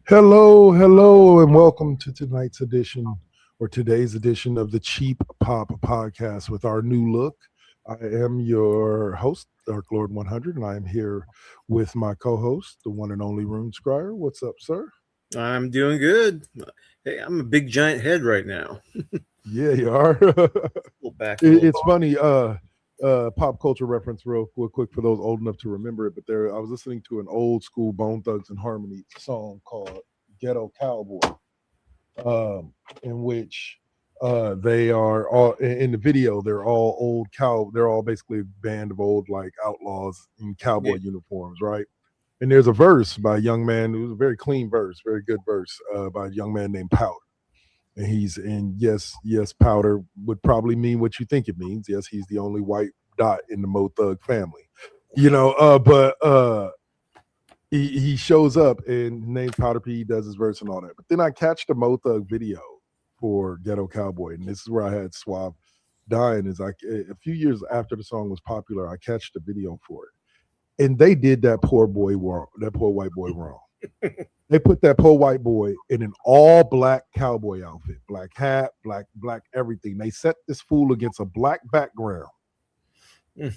Hello, and welcome to tonight's edition or today's edition of the Cheap Pop Podcast with our new look. I am your host, Dark Lord 100, and I am here with my co-host, the one and only Rune Scryer. What's up, sir? I'm doing good. Hey, I'm a big giant head right now. Yeah, you are. It's funny. Pop culture reference real quick for those old enough to remember it. But I was listening to an old school Bone Thugs and Harmony song called Ghetto Cowboy, in which they are all in the video. They're all old they're all basically a band of old like outlaws in cowboy uniforms, right? And there's a verse by a young man. It was a very clean verse, very good verse by a young man named Powder. And yes, Powder would probably mean what you think it means. Yes, he's the only white dot in the Mo Thug family, but he shows up and names Powder P, does his verse and all that. But then I catch the Mo Thug video for Ghetto Cowboy, and this is where I had Suave dying. Is like a few years after the song was popular, I catch the video for it, and they did that poor white boy wrong. They put that poor white boy in an all black cowboy outfit, black hat, black everything. They set this fool against a black background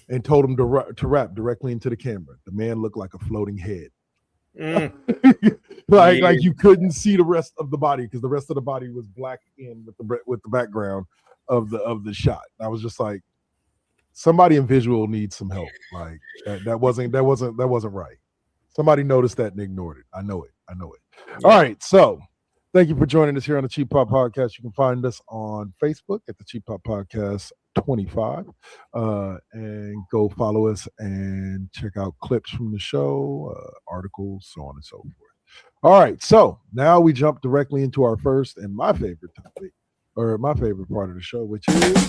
and told him to rap directly into the camera. The man looked like a floating head. Like you couldn't see the rest of the body because the rest of the body was black in with the background of the shot. I was just like, somebody in visual needs some help. Like that wasn't right. Somebody noticed that and ignored it. I know it. Yeah. All right. So thank you for joining us here on the Cheap Pop Podcast. You can find us on Facebook at the Cheap Pop Podcast 25. And go follow us and check out clips from the show, articles, so on and so forth. All right. So now we jump directly into our first and my favorite topic, or my favorite part of the show, which is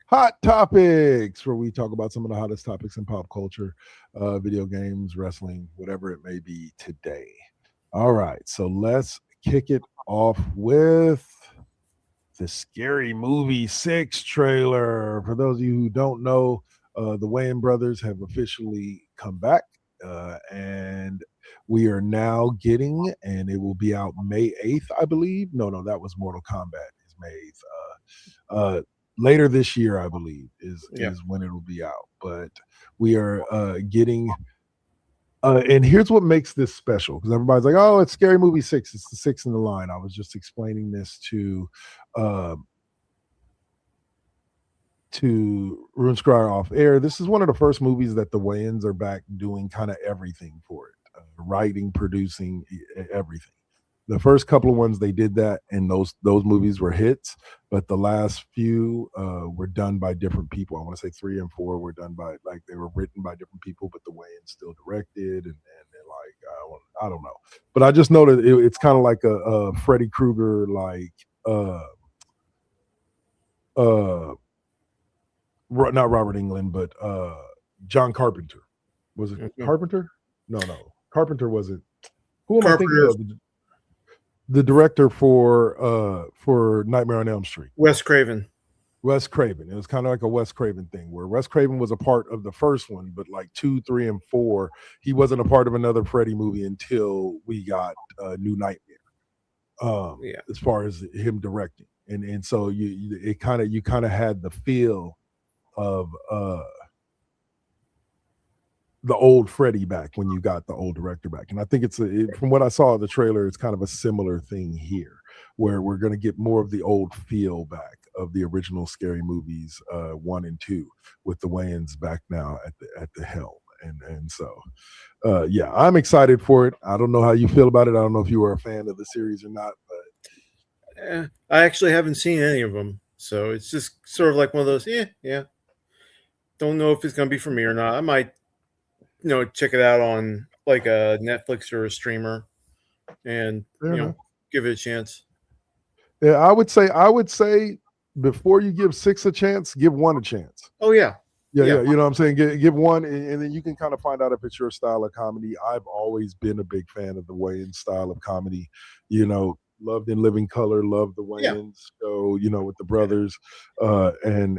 Hot Topics, where we talk about some of the hottest topics in pop culture, video games, wrestling, whatever it may be today. All right, so let's kick it off with the Scary Movie 6 trailer. For those of you who don't know, the Wayans brothers have officially come back, and we are now getting, and it will be out May 8th, I believe. No, that was Mortal Kombat is May 8th. Later this year, I believe, is when it'll be out. But we are getting, and here's what makes this special, because everybody's like, "Oh, it's Scary Movie 6. It's the 6 in the line." I was just explaining this to Rune Scryer off air. This is one of the first movies that the Wayans are back doing kind of everything for it, writing, producing, everything. The first couple of ones they did that, and those movies were hits. But the last few were done by different people. I want to say 3 and 4 were done by like they were written by different people, but the Wayans still directed, and like I don't know. But I just know that it's kind of like a Freddy Krueger like not Robert Englund, but John Carpenter. Was it Carpenter? No. Carpenter wasn't. Who am I thinking of? The director for Nightmare on Elm Street. Wes Craven. Wes Craven. It was kind of like a Wes Craven thing where Wes Craven was a part of the first one, but like 2, 3, and 4, he wasn't a part of another Freddy movie until we got New Nightmare. As far as him directing, and so you kind of had the feel of the old Freddy back when you got the old director back. And I think from what I saw of the trailer, it's kind of a similar thing here where we're going to get more of the old feel back of the original scary movies 1 and 2 with the Wayans back now at the helm. And so I'm excited for it. I don't know how you feel about it. I don't know if you were a fan of the series or not, but I actually haven't seen any of them, so it's just sort of like one of those don't know if it's going to be for me or not. I might check it out on like a Netflix or a streamer and give it a chance. Yeah, I would say before you give 6 a chance, give 1 a chance. Oh yeah. Yeah. You know what I'm saying? Give 1, and then you can kind of find out if it's your style of comedy. I've always been a big fan of the Wayans style of comedy. Loved In Living Color, loved the Wayans show, with the brothers, and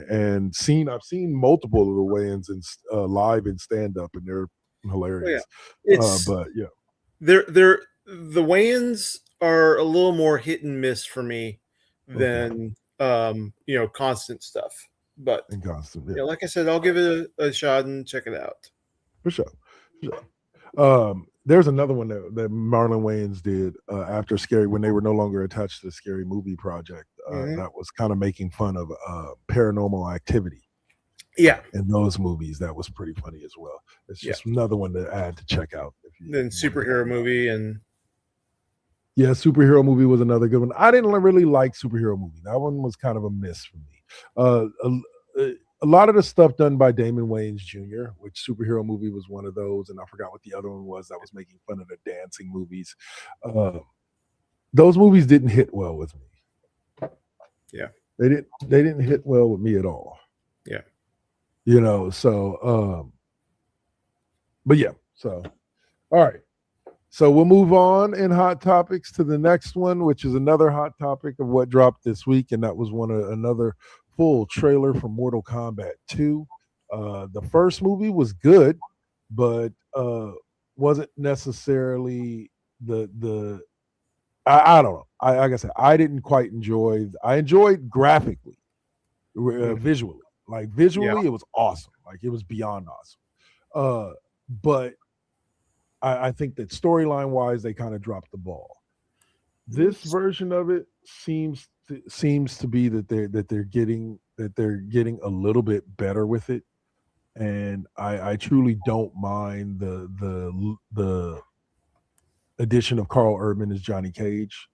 I've seen multiple of the Wayans live in stand up, and they're hilarious. They're the Wayans are a little more hit and miss for me than constant stuff. But like I said, I'll give it a shot and check it out. For sure. There's another one that Marlon Wayans did after Scary, when they were no longer attached to the Scary Movie project. That was kind of making fun of Paranormal Activity. Yeah. In those movies, that was pretty funny as well. It's just another one to add to check out. Then superhero movie superhero movie was another good one. I didn't really like superhero movie. That one was kind of a miss for me. A lot of the stuff done by Damon Wayans Jr., which superhero movie was one of those, and I forgot what the other one was that was making fun of the dancing movies. Those movies didn't hit well with me. Yeah, they didn't hit well with me at all. Yeah, So all right. So we'll move on in hot topics to the next one, which is another hot topic of what dropped this week, and that was another full trailer for Mortal Kombat II. The first movie was good, but wasn't necessarily the I don't know. Like I said, I didn't quite enjoy. I enjoyed graphically, visually. Like visually, it was awesome. Like it was beyond awesome. But I think that storyline wise, they kind of dropped the ball. This version of it seems to be that they're getting a little bit better with it, and I truly don't mind the addition of Carl Urban as Johnny Cage.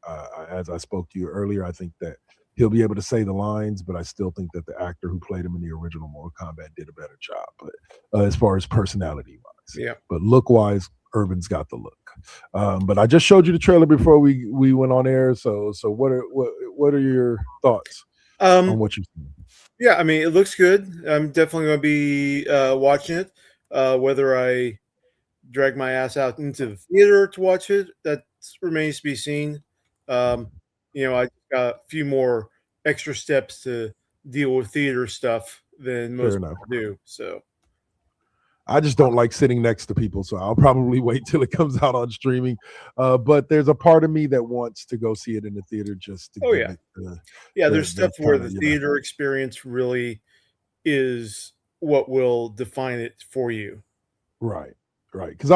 As I spoke to you earlier, I think that he'll be able to say the lines, but I still think that the actor who played him in the original Mortal Kombat did a better job. But as far as personality wise, but look wise, Urban's got the look. But I just showed you the trailer before we went on air. So what are your thoughts on what you've seen? Yeah, I mean, it looks good. I'm definitely going to be watching it. Whether I drag my ass out into the theater to watch it, that remains to be seen. I got a few more extra steps to deal with theater stuff than most people do. So I just don't like sitting next to people, so I'll probably wait till it comes out on streaming. But there's a part of me that wants to go see it in the theater just to give it there's stuff where the theater experience really is what will define it for you. Right. Because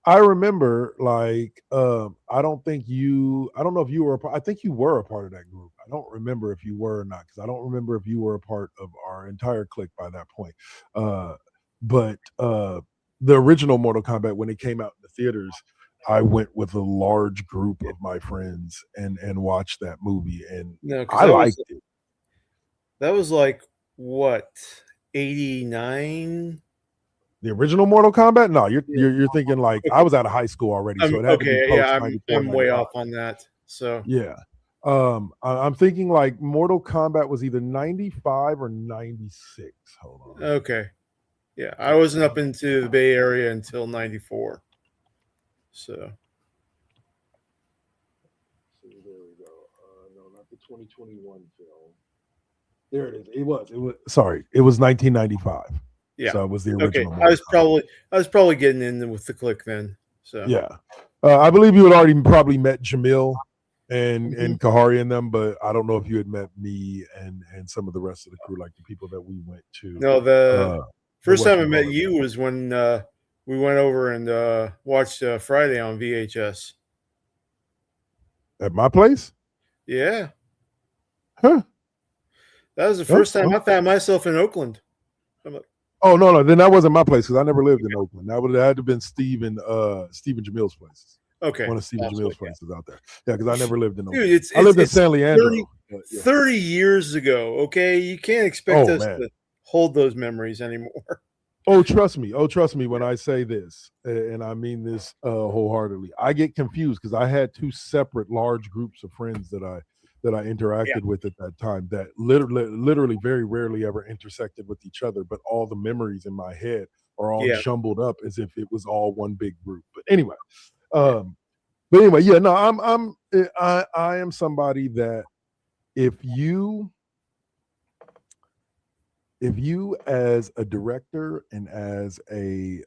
I remember, like, I don't know if you were I think you were a part of that group. I don't remember if you were or not, because I don't remember if you were a part of our entire clique by that point. But the original Mortal Kombat, when it came out in the theaters, I went with a large group of my friends and watched that movie, and No, because I liked it. that was like what, 89? The original Mortal Kombat? No, you're thinking like I was out of high school already, so it had to be Okay, post yeah, 94, I'm way 95. off on that. So Yeah. I'm thinking like Mortal Kombat was either 95 or 96. Hold on. okay, yeah, I wasn't up into the Bay Area until 94. So There we go. No, not the 2021 film. There it is. It was. Sorry. It was 1995. yeah, So it was the okay. original. I was probably getting in with the click then. So Yeah. I believe you had already probably met Jamil and Mhm. Kahari and them, but I don't know if you had met me and some of the rest of the crew, like the people that we went to. No, the first time I met whatchamacallit. you was when we went over and watched Friday on VHS. At my place? Yeah, Huh? that was the first time I found myself in Oakland. I'm like, Oh no, then that wasn't my place because I never lived in Oakland. That would have had to have been Steve and Jamil's places. okay, One of Steve Jamil's places out there. Yeah, because I never lived in Oakland. dude, I lived in San Leandro. 30 years ago. Okay, you can't expect us to hold those memories anymore. Oh, trust me. When I say this, and I mean this wholeheartedly, I get confused because I had two separate large groups of friends that I interacted with at that time that literally very rarely ever intersected with each other, but all the memories in my head are all jumbled up as if it was all one big group. But anyway, yeah, no, I am somebody that if you as a director and as a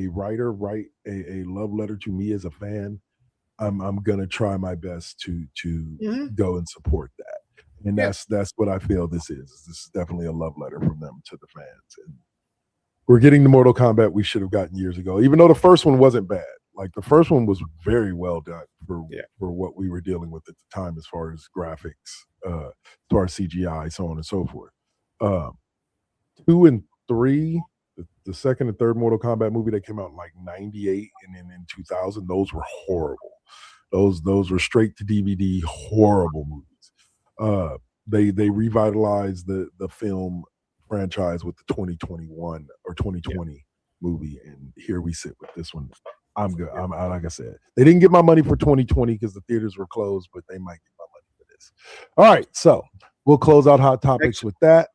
writer write a love letter to me as a fan, I'm gonna try my best to go and support that. And that's what I feel this is. This is definitely a love letter from them to the fans. And we're getting the Mortal Kombat we should have gotten years ago, even though the first one wasn't bad. Like the first one was very well done for what we were dealing with at the time as far as graphics, as far as CGI, so on and so forth. 2 and 3, the second and third Mortal Kombat movie that came out in like 98 and then in 2000, those were horrible. Those were straight to DVD horrible movies. They revitalized the film franchise with the 2021 or 2020 movie, and here we sit with this one. I'm good. I'm like I said, they didn't get my money for 2020 because the theaters were closed, but they might get my money for this. All right, so we'll close out hot topics with that.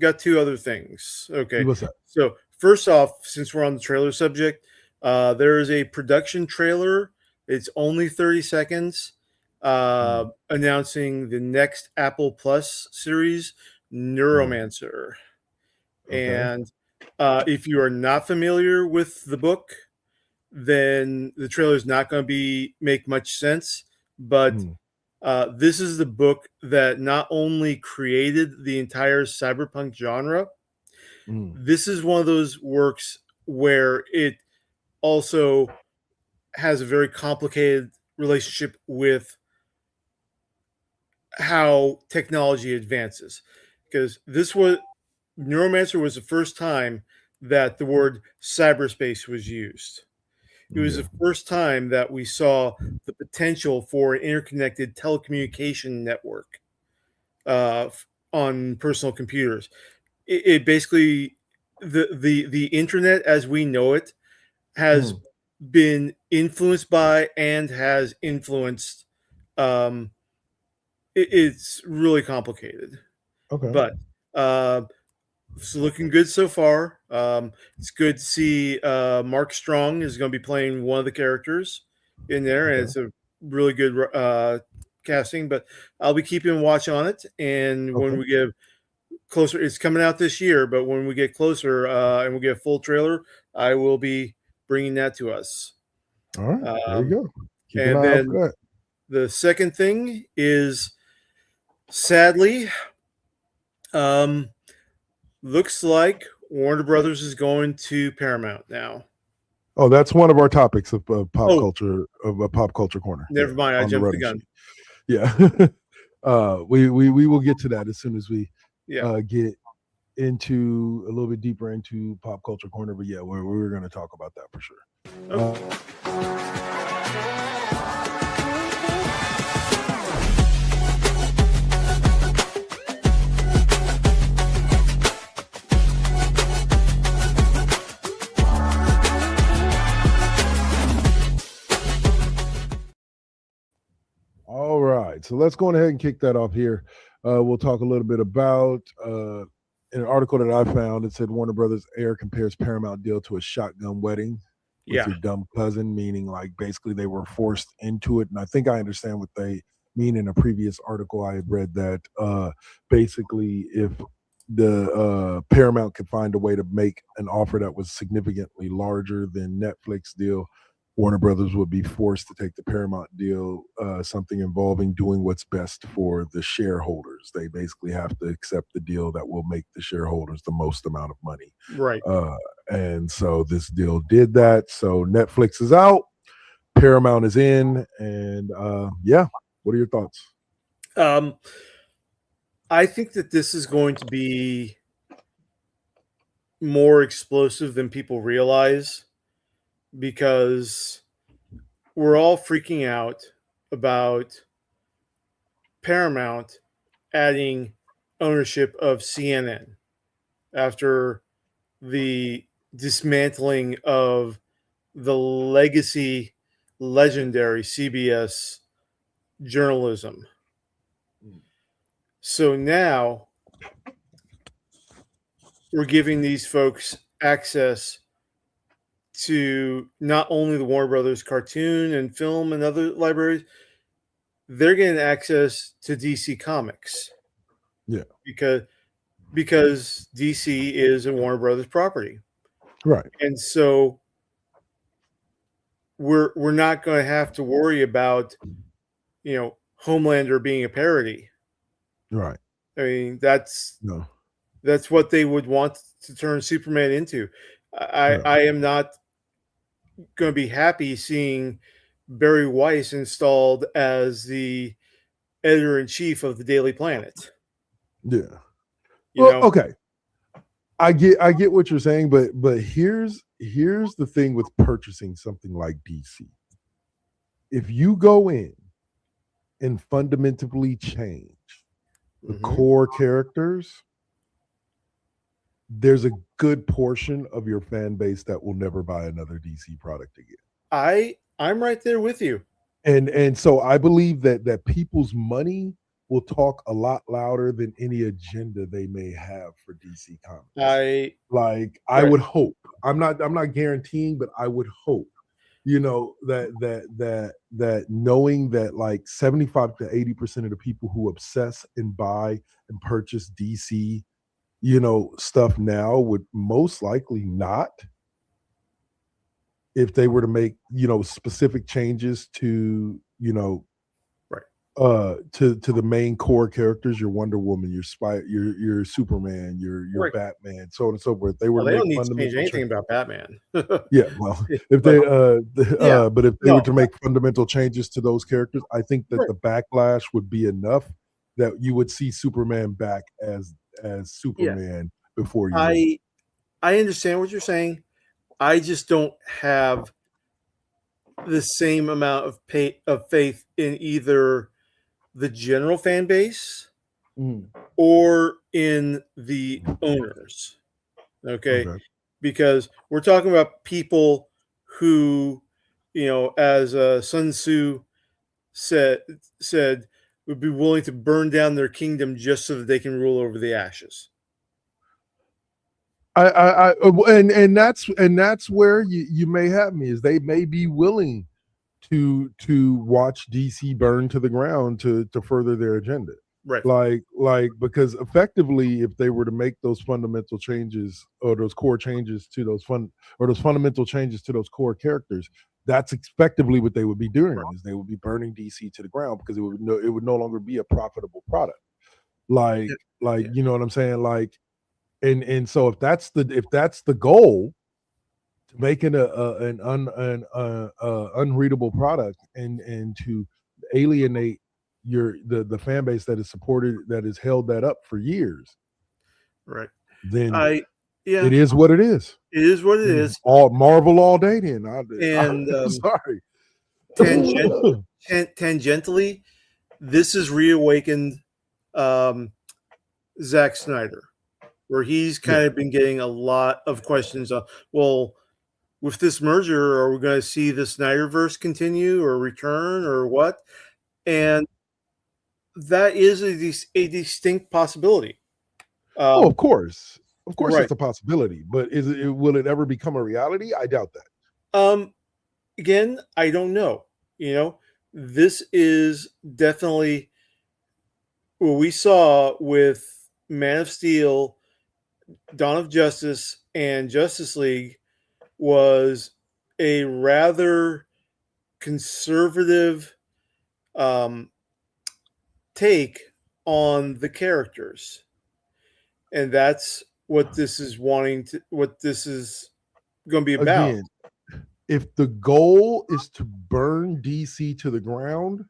Got two other things. Okay. What's up? So first off, since we're on the trailer subject, there is a production trailer. It's only 30 seconds, announcing the next Apple Plus series, Neuromancer. Okay. And if you are not familiar with the book, then the trailer is not going to make much sense. But this is the book that not only created the entire cyberpunk genre, this is one of those works where it also has a very complicated relationship with how technology advances. Because Neuromancer was the first time that the word cyberspace was used. It was the first time that we saw the potential for an interconnected telecommunication network on personal computers. It basically, the internet as we know it has been influenced by and has influenced. It's really complicated. Okay. But it's looking good so far. It's good to see Mark Strong is going to be playing one of the characters in there, and it's a really good casting. But I'll be keeping watch on it, and when we get closer, it's coming out this year. But when we get closer and we get a full trailer, I will be bringing that to us. All right, there you go. Keep and an eye then out for that. The second thing is, sadly, looks like Warner Brothers is going to Paramount now. Oh, that's one of our topics of pop culture, of a pop culture corner. Never mind, I jumped the gun. Yeah, we will get to that as soon as we get into a little bit deeper into pop culture corner. But yeah, we're going to talk about that for sure. All right, so let's go ahead and kick that off here. We'll talk a little bit about an article that I found. It said Warner Brothers Air compares Paramount deal to a shotgun wedding with your dumb cousin, meaning like basically they were forced into it. And I think I understand what they mean. In a previous article I had read that basically if the Paramount could find a way to make an offer that was significantly larger than Netflix deal, Warner Brothers would be forced to take the Paramount deal, something involving doing what's best for the shareholders. They basically have to accept the deal that will make the shareholders the most amount of money. Right. And so this deal did that. So Netflix is out, Paramount is in, and yeah, what are your thoughts? I think that this is going to be more explosive than people realize, because we're all freaking out about Paramount adding ownership of CNN after the dismantling of the legacy legendary CBS journalism. So now we're giving these folks access to not only the Warner Brothers cartoon and film and other libraries, they're getting access to DC Comics. Yeah. Because DC is a Warner Brothers property. Right. And so we're not going to have to worry about, Homelander being a parody. Right. I mean, that's what they would want to turn Superman into. I am not going to be happy seeing Barry Weiss installed as the editor-in-chief of the Daily Planet. Yeah. Okay. I get what you're saying, but here's the thing with purchasing something like DC. If you go in and fundamentally change the core characters, there's a good portion of your fan base that will never buy another DC product again. I'm right there with you. And so I believe that people's money will talk a lot louder than any agenda they may have for DC Comics. I would hope. I'm not guaranteeing, but I would hope, that knowing that like 75 to 80% of the people who obsess and buy and purchase DC, stuff now would most likely not, if they were to make, specific changes to, to the main core characters, your Wonder Woman, your Superman, your Batman, so on and so forth. They were they don't need to change anything about Batman. Yeah, well, if they but if they were to make fundamental changes to those characters, I think that the backlash would be enough that you would see Superman back as Superman before you. I understand what you're saying. I just don't have the same amount of faith in either the general fan base or in the owners. Okay? Because we're talking about people who, as Sun Tzu said, would be willing to burn down their kingdom just so that they can rule over the ashes. And that's where you may have me, is they may be willing to watch DC burn to the ground to further their agenda. Right. Like because effectively, if they were to make those fundamental changes or those core changes to those fundamental changes to those core characters, that's effectively what they would be doing. Is they would be burning DC to the ground, because it would no longer be a profitable product. You know what I'm saying? Like, and so if that's the goal, to make it an unreadable product and to alienate the fan base that is supported, that has held that up for years. Right. then Yeah, it is what it is. it is what it is. All Marvel all day. Then And sorry. tangentially, this has reawakened Zack Snyder, where he's kind of been getting a lot of questions on, well, with this merger, are we going to see the Snyderverse continue or return or what? And that is a distinct possibility. Of course, right. it's a possibility, but will it ever become a reality? I doubt that. Again, I don't know. This is definitely what we saw with Man of Steel, Dawn of Justice, and Justice League was a rather conservative take on the characters, and that's what this is going to be about. Again, if the goal is to burn DC to the ground,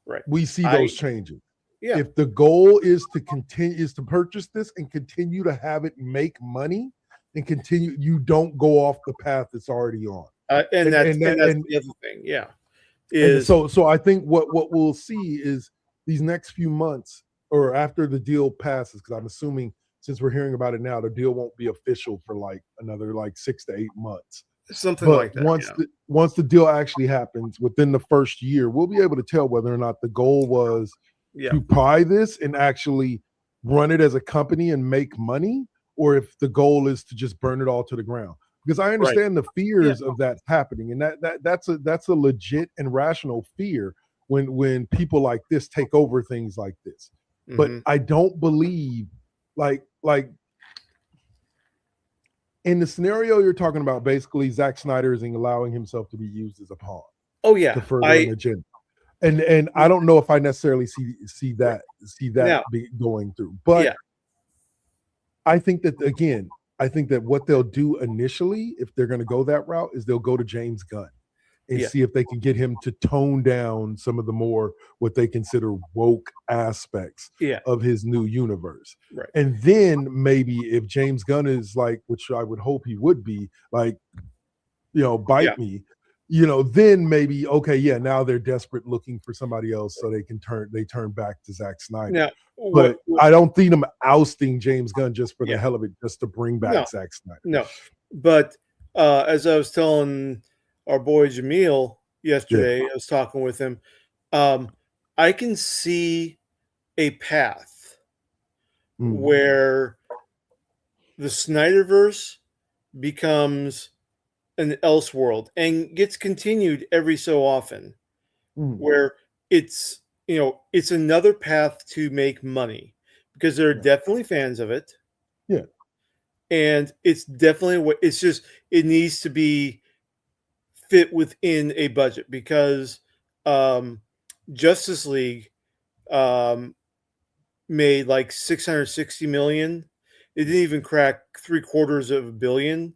right, we see those changes. Yeah. If the goal is to purchase this and continue to have it make money and continue, you don't go off the path it's already on. And that's the other thing. Yeah. So I think what we'll see is these next few months or after the deal passes, because I'm assuming since we're hearing about it now, the deal won't be official for like another 6 to 8 months. Something like that. Once the deal actually happens within the first year, we'll be able to tell whether or not the goal was to buy this and actually run it as a company and make money, or if the goal is to just burn it all to the ground. Because I understand the fears of that happening, and that's a legit and rational fear when people like this take over things like this. Mm-hmm. But I don't believe like in the scenario you're talking about, basically Zack Snyder is allowing himself to be used as a pawn. Oh yeah, to further an agenda. And I don't know if I necessarily see that going through, but I think that what they'll do initially, if they're going to go that route, is they'll go to James Gunn and see if they can get him to tone down some of the more what they consider woke aspects of his new universe. Right. And then maybe if James Gunn is which I would hope he would be, bite me, then maybe, now they're desperate looking for somebody else so they can turn back to Zack Snyder. Yeah. But I don't see them ousting James Gunn just for the hell of it, just to bring back Zack Snyder. No. But as I was telling our boy Jamil yesterday, I was talking with him, I can see a path where the Snyderverse becomes an Elseworld and gets continued every so often, where it's another path to make money, because there are definitely fans of it. Yeah. And it's definitely it needs to be fit within a budget, because Justice League made like $660 million. It didn't even crack $750 million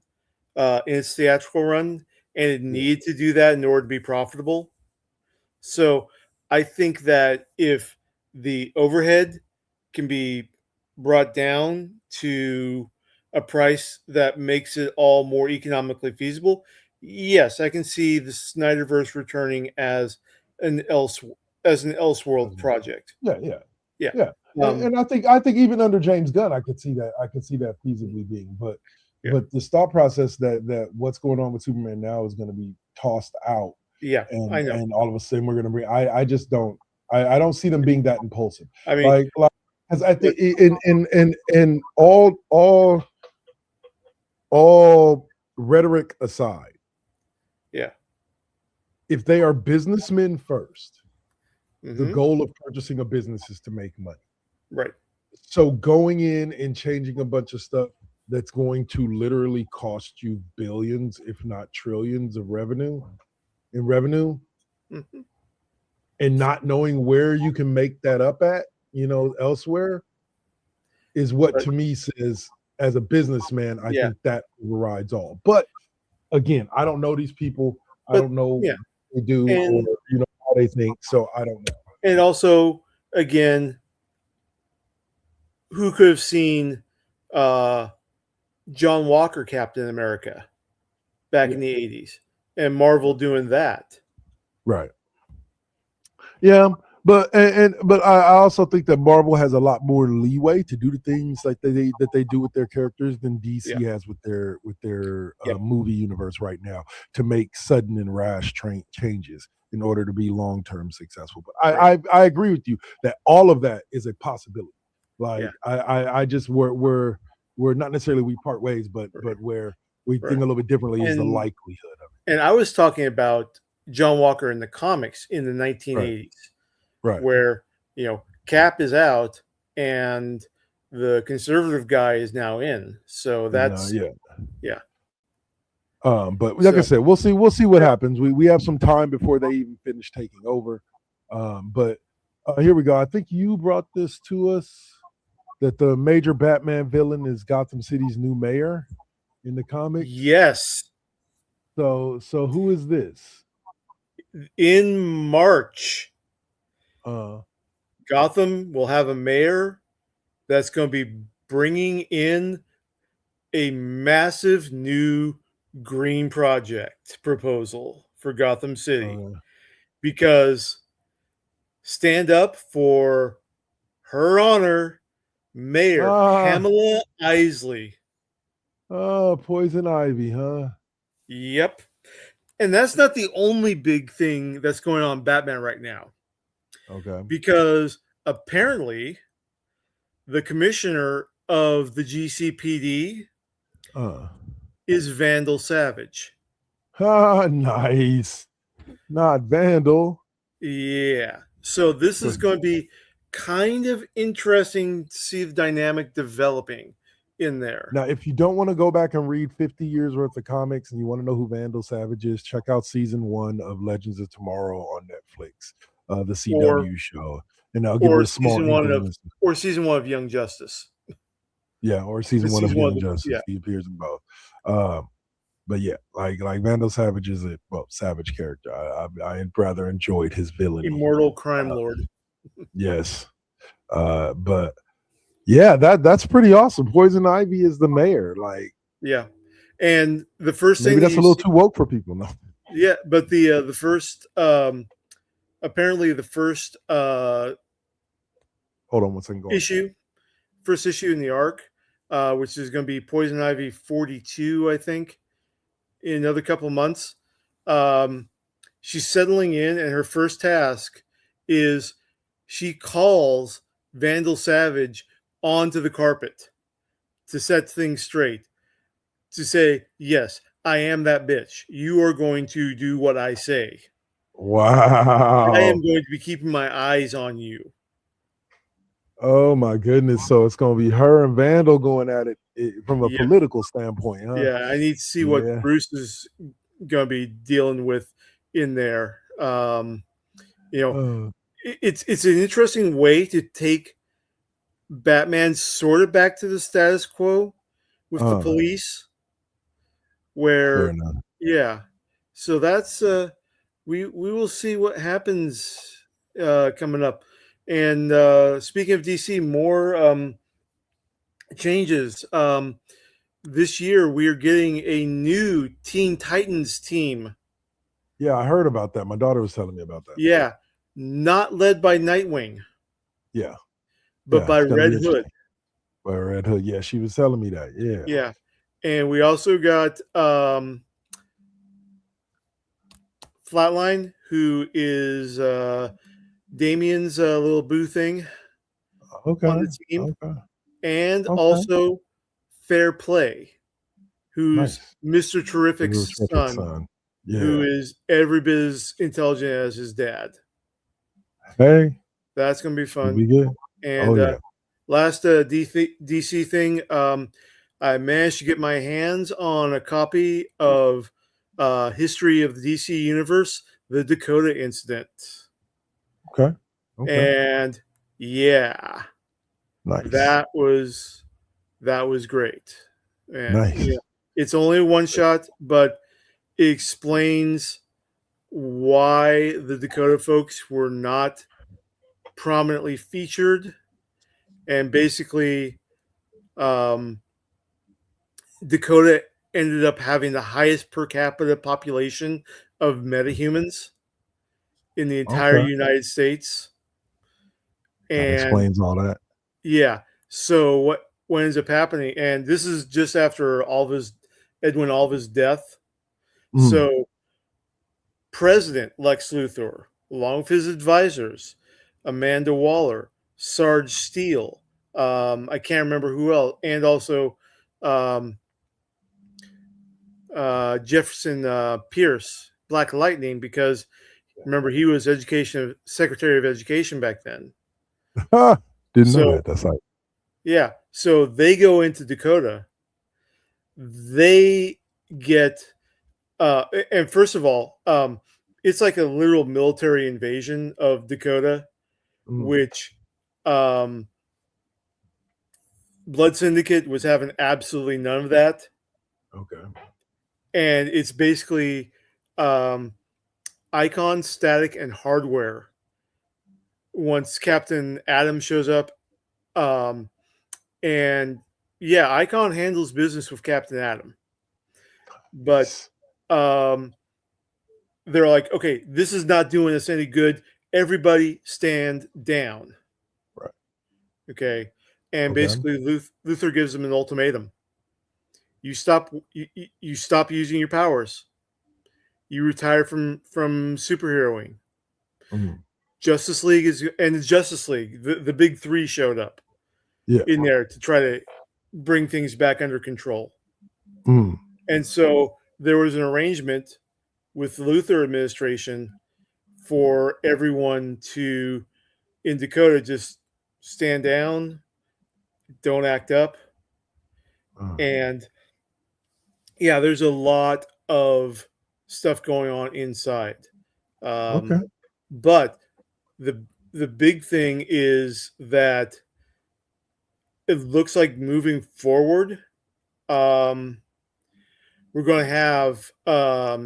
in its theatrical run, and it needed to do that in order to be profitable. So I think that if the overhead can be brought down to a price that makes it all more economically feasible, yes, I can see the Snyderverse returning as an Elseworld project. Yeah. And I think even under James Gunn, I could see that feasibly being, but this thought process that what's going on with Superman now is going to be tossed out. Yeah, I know. And all of a sudden we're going to bring. I just don't. I don't see them being that impulsive. I mean, because I think in all rhetoric aside, if they are businessmen first, the goal of purchasing a business is to make money. Right. So going in and changing a bunch of stuff that's going to literally cost you billions, if not trillions of revenue, and not knowing where you can make that up at, elsewhere, is what to me says, as a businessman, I think that overrides all. But again, I don't know these people. I don't know what they do or how they think, so I don't know. And also, again, who could have seen John Walker Captain America back in the 80s, and Marvel doing that. Right. Yeah, but I also think that Marvel has a lot more leeway to do the things like that they do with their characters than DC has with their movie universe right now, to make sudden and rash changes in order to be long-term successful. But I agree with you that all of that is a possibility. Like I just we're not necessarily we part ways, but where we think a little bit differently is the likelihood of it. And I was talking about John Walker in the comics in the 1980s, right. where Cap is out and the conservative guy is now in. So that's yeah. But like I said, we'll see what happens. We have some time before they even finish taking over. But here we go. I think you brought this to us, that the major Batman villain is Gotham City's new mayor in the comics. Yes. So who is this? In March, Gotham will have a mayor that's going to be bringing in a massive new green project proposal for Gotham City, because stand up for Her Honor Mayor Pamela Isley. Oh, Poison Ivy, huh? Yep. And that's not the only big thing that's going on in Batman right now. Okay. Because apparently the commissioner of the GCPD is Vandal Savage. Nice. Not Vandal. Yeah. So this is going to be kind of interesting to see the dynamic developing in there. Now, if you don't want to go back and read 50 years worth of comics and you want to know who Vandal Savage is, check out season 1 of Legends of Tomorrow on Netflix, the CW show. And I'll give you a small season 1 of Young Justice. Yeah, or season 1 of Young Justice. Yeah. He appears in both. But yeah, like Vandal Savage is a savage character. I rather enjoyed his villainy. Immortal crime lord. Yes. But yeah, that's pretty awesome. Poison Ivy is the mayor. Yeah. And the first maybe thing that's a little too woke for people, no? Yeah, but the first apparently the first hold on one second. First issue in the arc, which is going to be Poison Ivy 42, I think, in another couple of months. She's settling in, and her first task is she calls Vandal Savage onto the carpet to set things straight, to say, yes, I am that bitch. You are going to do what I say. Wow. I am going to be keeping my eyes on you. Oh my goodness. So it's going to be her and Vandal going at it from a political standpoint, huh? Yeah, I need to see what Bruce is going to be dealing with in there. It's an interesting way to take Batman sort of back to the status quo with the police, where so that's we will see what happens coming up. And speaking of DC, more changes. This year we are getting a new Teen Titans team. Yeah, I heard about that. My daughter was telling me about that. Yeah, not led by Nightwing. Yeah. But by Red Hood. By Red Hood, yeah, she was telling me that. Yeah. Yeah. And we also got Flatline, who is Damien's little boo thing on the team. Okay. And also Fair Play, who's Mr. Terrific's son. Yeah. Who is every bit as intelligent as his dad. Hey. That's going to be fun. Be good. And last DC thing, I managed to get my hands on a copy of History of the DC Universe, the Dakota Incident. Okay. And yeah, nice. That was great. And, nice. It's only a one shot, but it explains why the Dakota folks were not prominently featured, and basically Dakota ended up having the highest per capita population of metahumans in the entire Okay. United States. That And explains all that. yeah, so what ends up happening, and this is just after Edwin Alva's death. Mm. So President Lex Luthor, along with his advisors, Amanda Waller, Sarge Steele, I can't remember who else, and also um, Jefferson Pierce, Black Lightning, because remember he was Secretary of Education back then. Didn't know So that. That's like, yeah, so they go into Dakota. They get and first of all, it's like a literal military invasion of Dakota, which um, Blood Syndicate was having absolutely none of that. okay. And it's basically Icon, Static, and Hardware. Once Captain Adam shows up, and yeah, Icon handles business with Captain Adam, but they're like, okay, this is not doing us any good. Everybody stand down. Right. Okay. And basically Luthor gives them an ultimatum. You stop using your powers. You retire from superheroing. Justice League and the Justice League, the big three showed up in there to try to bring things back under control. And so there was an arrangement with the Luthor administration for everyone to, in Dakota, just stand down, don't act up. And yeah, there's a lot of stuff going on inside. But the big thing is that it looks like moving forward, we're going to have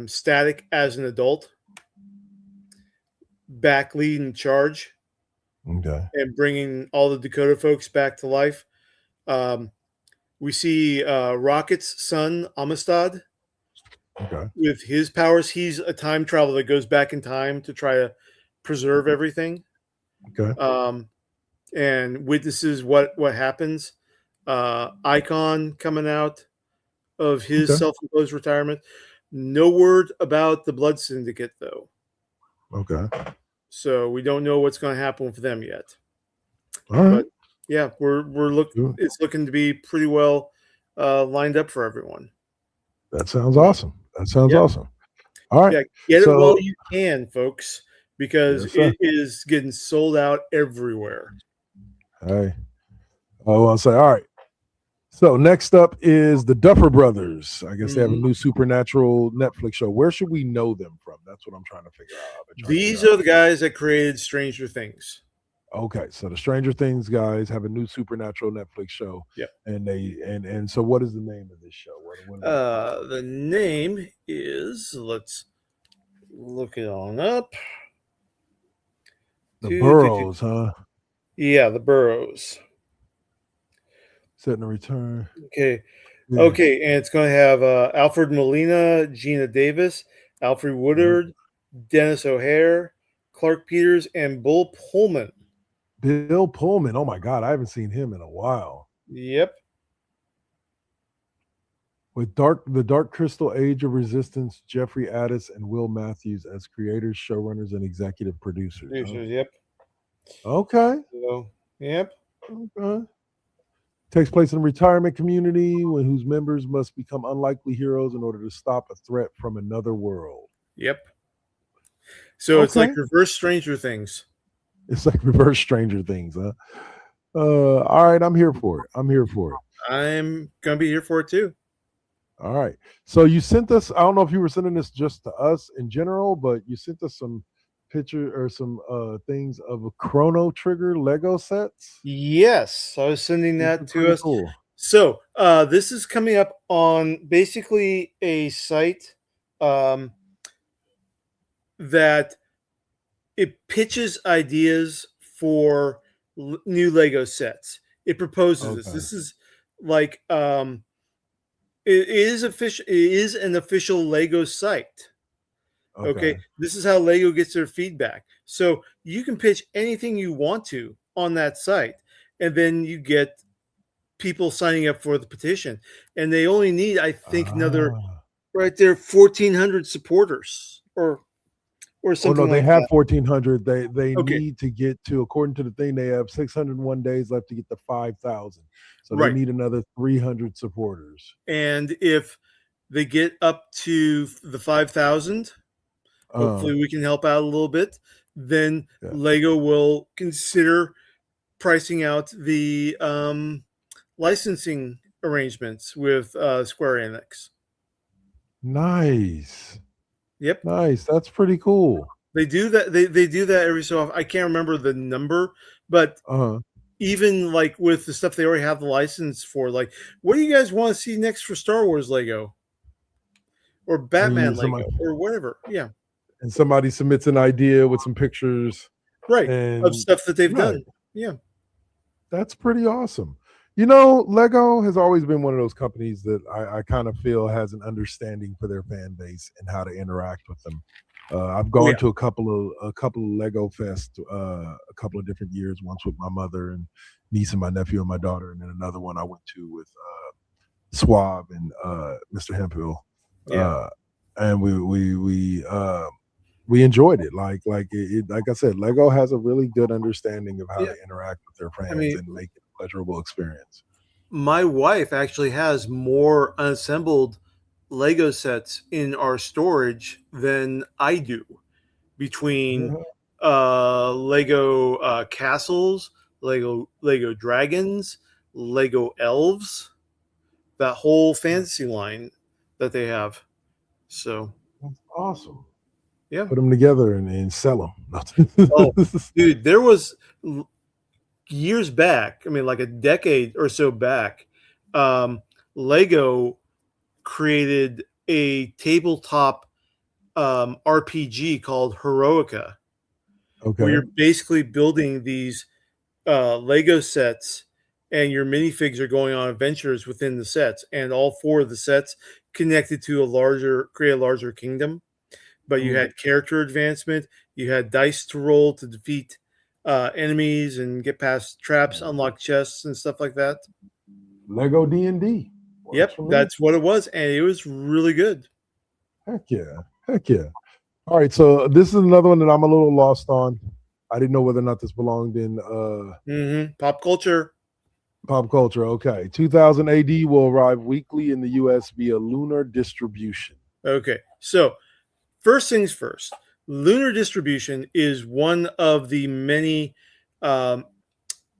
Static as an adult back leading charge. And bringing all the Dakota folks back to life. We see Rocket's son, Amistad, with his powers. He's a time traveler that goes back in time to try to preserve everything. And witnesses what happens. Icon coming out of his self-imposed retirement. No word about the Blood Syndicate, though. So we don't know what's going to happen with them yet. But yeah, we're looking. It's looking to be pretty well lined up for everyone. That sounds awesome. That sounds awesome. All right. Yeah, get it while you can, folks, because it is getting sold out everywhere. Hey, I want to say, all right. So next up is the Duffer Brothers. I guess they have a new supernatural Netflix show. Where should we know them from? That's what I'm trying to figure out. These are the guys that created Stranger Things. Okay, so the Stranger Things guys have a new supernatural Netflix show. Yep. And so what is the name of this show? The name is, let's look it on up. The Burrows, huh? Yeah, the Burrows. Setting a return. Okay. Yeah. Okay, and it's going to have Alfred Molina, Gina Davis, Alfred Woodard, Dennis O'Hare, Clark Peters, and Bill Pullman. Bill Pullman. Oh my God, I haven't seen him in a while. Yep. With the Dark Crystal Age of Resistance, Jeffrey Addis and Will Matthews as creators, showrunners, and executive producers. Yep. Okay. So, yep. Okay. Takes place in a retirement community whose members must become unlikely heroes in order to stop a threat from another world. Yep. So it's like reverse Stranger Things. It's like reverse Stranger Things, huh? All right, I'm here for it. I'm going to be here for it too. All right. So you sent us, I don't know if you were sending this just to us in general, but you sent us some picture or some things of a Chrono Trigger Lego sets. Yes, I was sending that to us. Cool. So this is coming up on basically a site that it pitches ideas for new Lego sets. It proposes this. This is like It is official. It is an official Lego site. Okay, Okay. this is how Lego gets their feedback. So you can pitch anything you want to on that site, and then you get people signing up for the petition. And they only need, I think, another Ah. right there 1,400 supporters or Oh no, something they like have that. 1,400. They Okay, need to get to, according to the thing, they have 601 days left to get to 5,000. So they right. need another 300 supporters. And if they get up to the 5,000, Uh, hopefully we can help out a little bit. Then yeah. Lego will consider pricing out the licensing arrangements with Square Enix. Nice. Yep, Nice. That's pretty cool. they do that. They do that every so often. I can't remember the number, but Uh-huh. even like with the stuff they already have the license for, like, what do you guys want to see next for Star Wars Lego or And Batman you Lego somebody or whatever? Yeah, and somebody submits an idea with some pictures right. Of and stuff that they've right. done. Yeah, That's pretty awesome. You know, Lego has always been one of those companies that I kind of feel has an understanding for their fan base and how to interact with them. I've oh gone yeah, to a couple of Lego Fest a couple of different years. Once with my mother and niece and my nephew and my daughter, and then another one I went to with Swab and Mr. Hemphill, yeah, uh, and we enjoyed it. Like I said, Lego has a really good understanding of how yeah. to interact with their I fans mean, and make it a pleasurable experience. my wife actually has more unassembled Lego sets in our storage than I do, between Yeah. Lego castles, Lego dragons, Lego elves, that whole fantasy line that they have. So That's awesome. yeah. Put them together and sell Oh, them. dude, there was years back. I mean, like a decade or so back. Um, Lego created a tabletop RPG called Heroica, where Okay. you're basically building these Lego sets, and your minifigs are going on adventures within the sets, and all four of the sets connected to create a larger kingdom. But you Mm. had character advancement, you had dice to roll to defeat enemies and get past traps, unlock chests, and stuff like that. Lego D&D works Yep, for me. that's what it was, and it was really good. Heck yeah. Heck yeah. All right. So this is another one that I'm a little lost on. I didn't know whether or not this belonged in Pop culture. pop culture. Okay. 2000 AD will arrive weekly in the US via lunar distribution. Okay, so first things first, lunar distribution is one of the many um,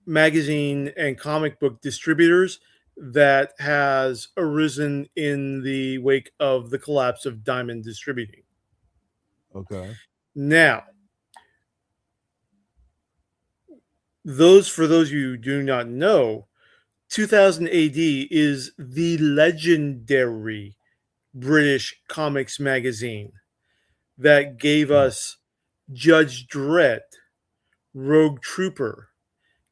magazine and comic book distributors that has arisen in the wake of the collapse of Diamond Distributing. Okay. Now, for those you who do not know, 2000 AD is the legendary British comics magazine that gave Mm. us Judge Dredd, Rogue Trooper,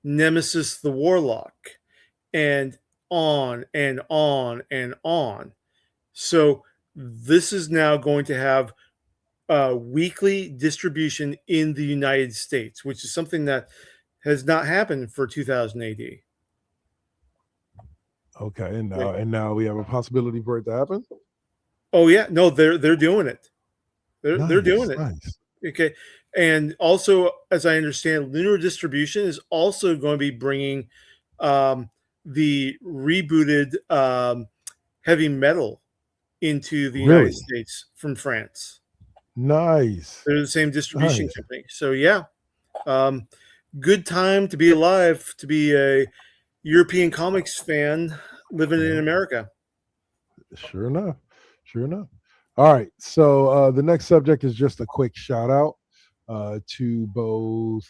Nemesis the Warlock, and on and on and on. So this is now going to have weekly distribution in the United States, which is something that has not happened for 2000 AD. Okay. And now Okay. and now we have a possibility for it to happen. Oh yeah, no, they're doing it. They're doing Nice. it. Nice. Okay, and also, as I understand, lunar distribution is also going to be bringing um, the rebooted heavy metal into the United Really? States from France. Nice. They're the same distribution Nice. company. So yeah, um, good time to be alive, to be a European comics fan living in Yeah. America. Sure enough. Sure enough. All right. So the next subject is just a quick shout out to both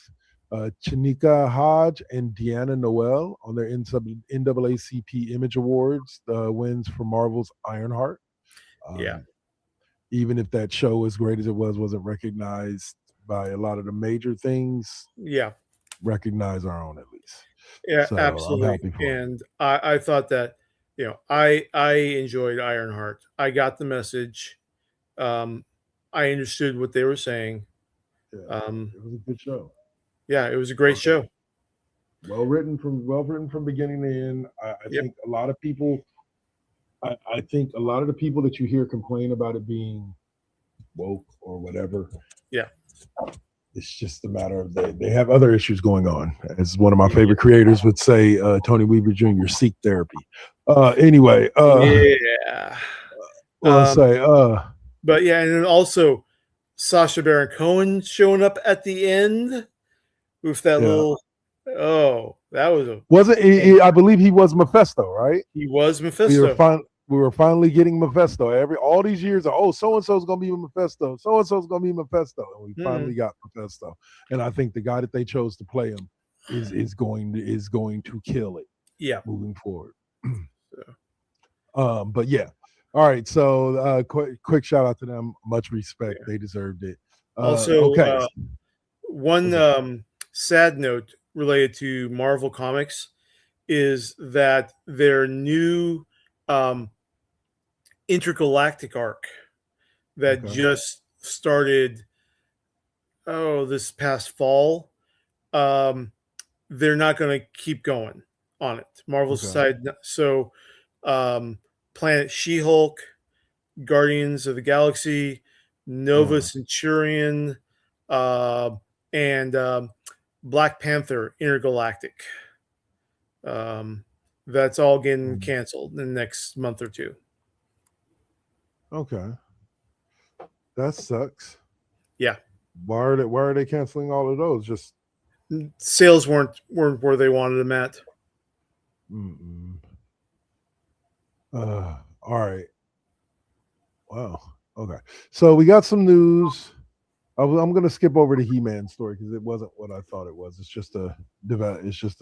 Chanika Hodge and Deanna Noel on their NAACP Image Awards, the wins for Marvel's Ironheart. Yeah, Even if that show, as great as it was, wasn't recognized by a lot of the major things, yeah, recognize our own at least. yeah, So I'm absolutely. happy for them. And I thought that. I enjoyed Ironheart. I got the message. I understood what they were saying. Yeah, it was a good show. Yeah, it was a great show. Well written from beginning to end. I Yep. think a lot of people. I think a lot of the people that you hear complain about it being woke or whatever. Yeah. It's just a matter of they have other issues going on. As one of my favorite creators would say, Tony Weaver Jr., seek therapy. Anyway, Yeah. well, I'll say, But yeah, and then also Sacha Baron Cohen showing up at the end with that little. Oh, that was a. Wasn't he, I believe he was Mephisto, right? He was Mephisto. We were finally getting Mephisto. All these years of so and so's gonna be Mephisto, so and so's gonna be Mephisto, and we finally got Mephisto. And I think the guy that they chose to play him is going to kill it. Yeah, moving forward. But yeah, all right. So quick shout out to them. Much respect. They deserved it. Also, okay. One sad note related to Marvel Comics is that their new intergalactic arc that just started this past fall, they're not going to keep going on it. Marvel's decided so. Planet She-Hulk, Guardians of the Galaxy, Nova Centurion, and Black Panther Intergalactic. That's all getting canceled in the next month or two. Okay, that sucks. Yeah. Why are they canceling all of those? Just sales weren't where they wanted them at. All right. Wow. Okay. So we got some news. I'm going to skip over the He-Man story because it wasn't what I thought it was. It's just a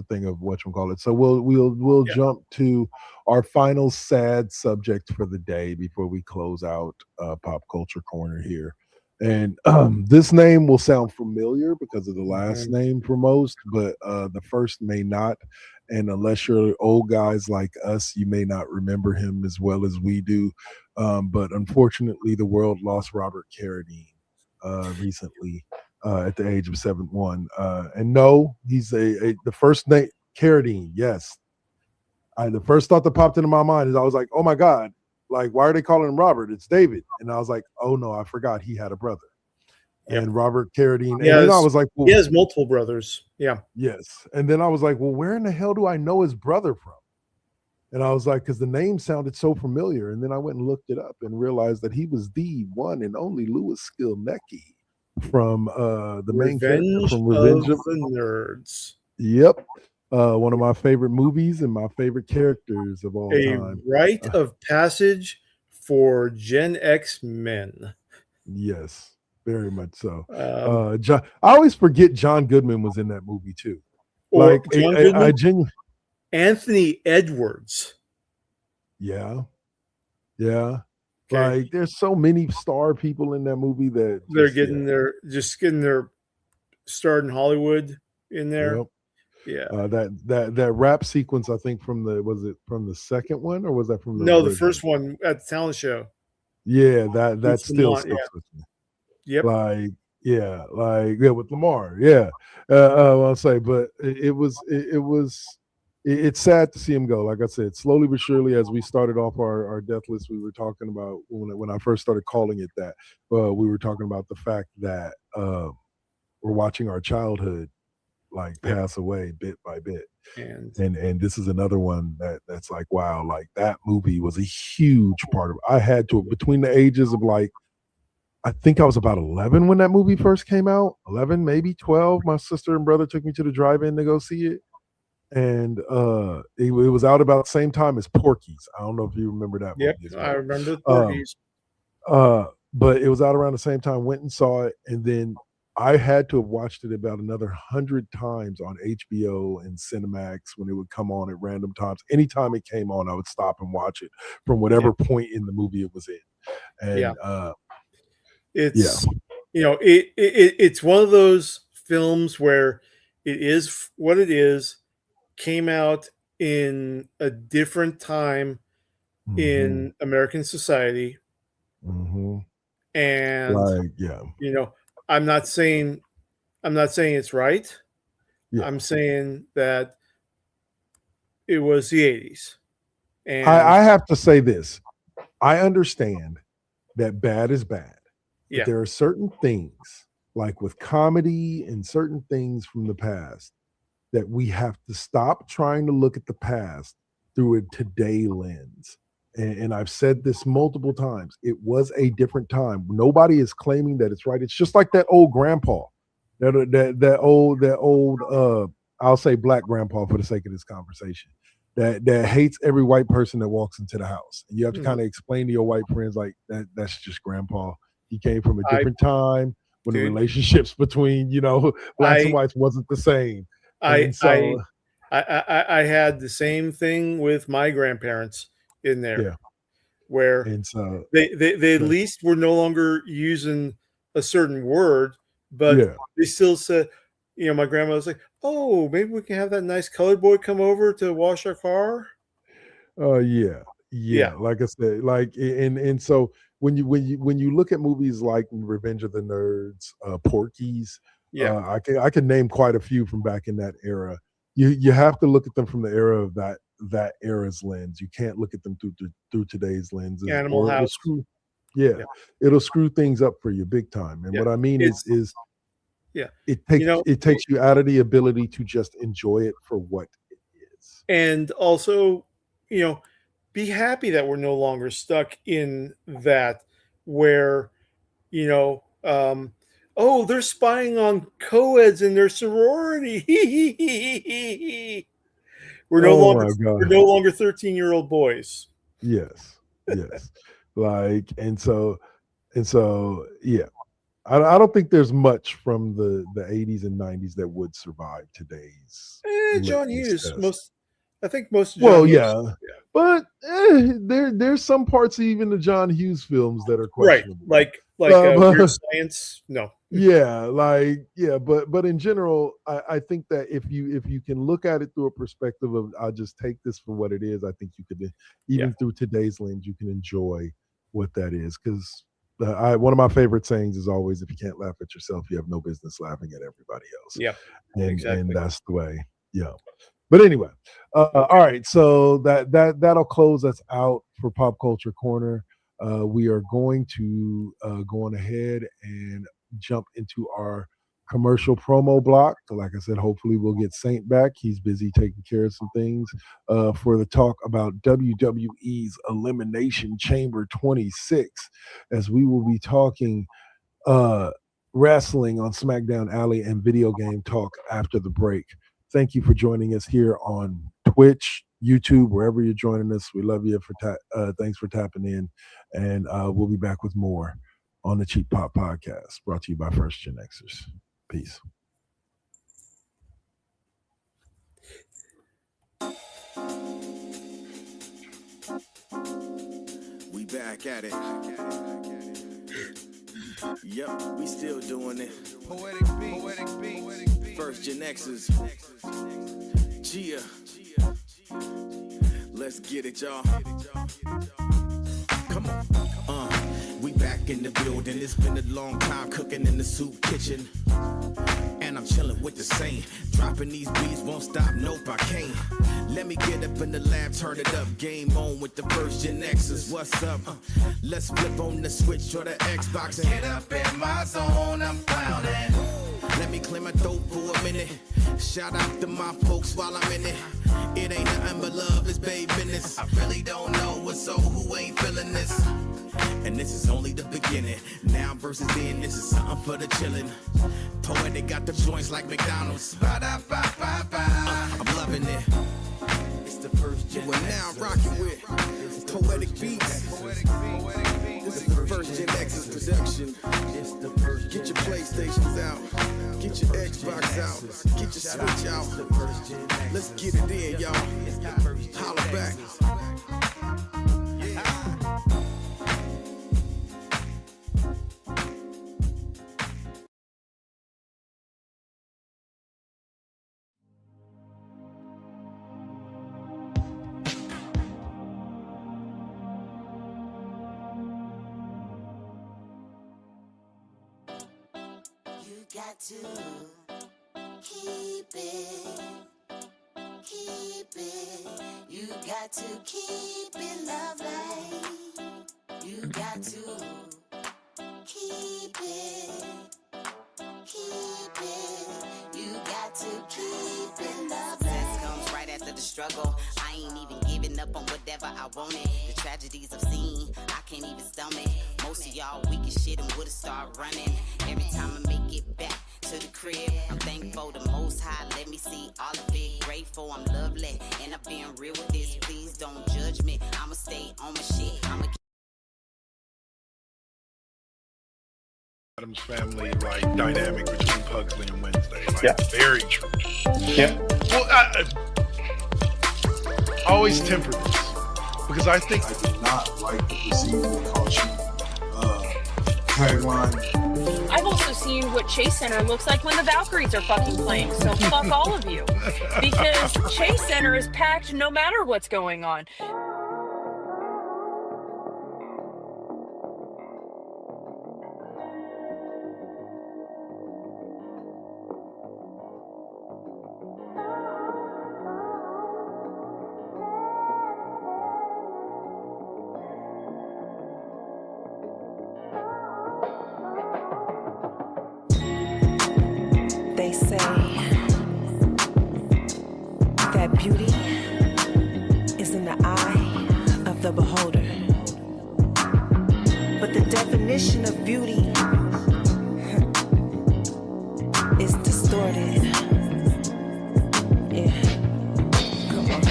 thing of whatchamacallit. So we'll jump to our final sad subject for the day before we close out Pop Culture Corner here. And this name will sound familiar because of the last name for most, but the first may not. And unless you're old guys like us, you may not remember him as well as we do. But unfortunately, the world lost Robert Carradine recently at the age of 71. And no, he's the first name, Carradine. Yes. The first thought that popped into my mind is I was like, oh my God, like, why are they calling him Robert? It's David. And I was like, oh no, I forgot he had a brother. And Robert Carradine. Yes. And then I was like, well, he has multiple brothers. Yeah. Yes. And then I was like, well, where in the hell do I know his brother from? And I was like, because the name sounded so familiar. And then I went and looked it up and realized that he was the one and only Louis Skilnecki from the main character from Revenge of the Nerds. Yep. One of my favorite movies and my favorite characters of all time. A rite of passage for Gen X men. Yes. Very much so. I always forget John Goodman was in that movie too. Like I genuinely. Anthony Edwards. Yeah. Okay. Like there's so many star people in that movie that they're getting their start in Hollywood in there. Yep. Yeah. That rap sequence, I think was it from the second one or was that from the first one at the talent show? Yeah, that still sticks with me. Yep. With Lamar. Yeah. I'll say, but it's sad to see him go. Like I said, slowly but surely, as we started off our death list, we were talking about when I first started calling it that, we were talking about the fact that we're watching our childhood pass away bit by bit. And this is another one that's like, wow, like that movie was a huge part of it. I had to, between the ages of I think I was about 11 when that movie first came out, 11, maybe 12. My sister and brother took me to the drive-in to go see it. And it was out about the same time as Porky's. I don't know if you remember that movie. Yep, I remember Porky's. But it was out around the same time, went and saw it, and then I had to have watched it about another 100 times on HBO and Cinemax when it would come on at random times. Anytime it came on, I would stop and watch it from whatever point in the movie it was in. And it's it's one of those films where it is what it is, came out in a different time in American society. And Like, yeah. you know, I'm not saying it's right. Yeah. I'm saying that it was the 80s. And I have to say this. I understand that bad is bad. But yeah, there are certain things, like with comedy and certain things from the past, that we have to stop trying to look at the past through a today lens. And I've said this multiple times. It was a different time. Nobody is claiming that it's right. It's just like that old grandpa, that old I'll say black grandpa for the sake of this conversation, that hates every white person that walks into the house. And you have to kind of explain to your white friends like that's just grandpa. He came from a different time when the relationships between, blacks and whites wasn't the same. And so I had the same thing with my grandparents in there, where and so they at least were no longer using a certain word, but they still said, my grandma was like, "Oh, maybe we can have that nice colored boy come over to wash our car." Yeah. Like I said, like and so when you look at movies like Revenge of the Nerds, Porky's, I can name quite a few from back in that era. You have to look at them from the era of that era's lens. You can't look at them through today's lenses. Animal House. It'll screw things up for you big time. And what I mean is it takes you out of the ability to just enjoy it for what it is. And also, be happy that we're no longer stuck in that where, oh, they're spying on co-eds in their sorority. We're no longer 13-year-old boys. Yes. Like and so yeah. I don't think there's much from the 80s and 90s that would survive today's John Hughes. I think most of John Hughes. But there's some parts even the John Hughes films that are questionable. Right. Like Weird Science. No. But in general, I think that if you can look at it through a perspective of I'll just take this for what it is, I think you could even through today's lens, you can enjoy what that is. Because one of my favorite sayings is always, if you can't laugh at yourself, you have no business laughing at everybody else. Yeah, exactly. And that's the way. Yeah. But anyway, all right. So that'll close us out for Pop Culture Corner. We are going to go on ahead and jump into our commercial promo block. Like I said, hopefully we'll get Saint back. He's busy taking care of some things for the talk about WWE's Elimination Chamber 26, as we will be talking wrestling on SmackDown Alley and video game talk after the break. Thank you for joining us here on Twitch, YouTube, wherever you're joining us. We love you. Thanks for tapping in. And we'll be back with more on the Cheap Pop Podcast, brought to you by First GenXers. Peace. We back at it. Yep, we still doing it. Poetic beat. First GenXers. Gia. Let's get it, y'all. Come on. We back in the building. It's been a long time cooking in the soup kitchen. And I'm chilling with the same. Dropping these beats, won't stop, nope, I can't. Let me get up in the lab, turn it up. Game on with the first GenXers. What's up? Let's flip on the Switch or the Xbox and get up in my zone, I'm clowning. Let me clear my throat for a minute. Shout out to my folks while I'm in it. It ain't nothing but love, it's babe business. I really don't know what's so who ain't feeling this. And this is only the beginning. Now versus then, this is something for the chillin'. Poetic got the joints like McDonald's. I'm loving it. It's the first gen. We're now rocking with Poetic Beats. This is the first GenXers production. Get your PlayStations out. Get your Xbox out. Get your Switch out. Let's get it in, y'all. Holla back. got to keep it. Keep it. You got to keep it lovely. You got to keep it. Keep it. You got to keep it lovely. Success comes right after the struggle. I ain't even giving up on whatever I wanted. The tragedies I've seen, I can't even stomach. Most of y'all weak as shit and would've started running. Every time I make it back to the crib, I'm thankful the Most High let me see all of it. Grateful I'm lovely, and I'm being real with this. Please don't judge me. I'ma stay on my shit. Adam's family like dynamic between Pugsley and Wednesday. Like very true. Yeah. Well, I always temper this because I think I did not like the proceeding caution tagline. I've also seen what Chase Center looks like when the Valkyries are fucking playing, so fuck all of you. Because Chase Center is packed no matter what's going on. They say that beauty is in the eye of the beholder. But the definition of beauty is distorted. Yeah. Come on.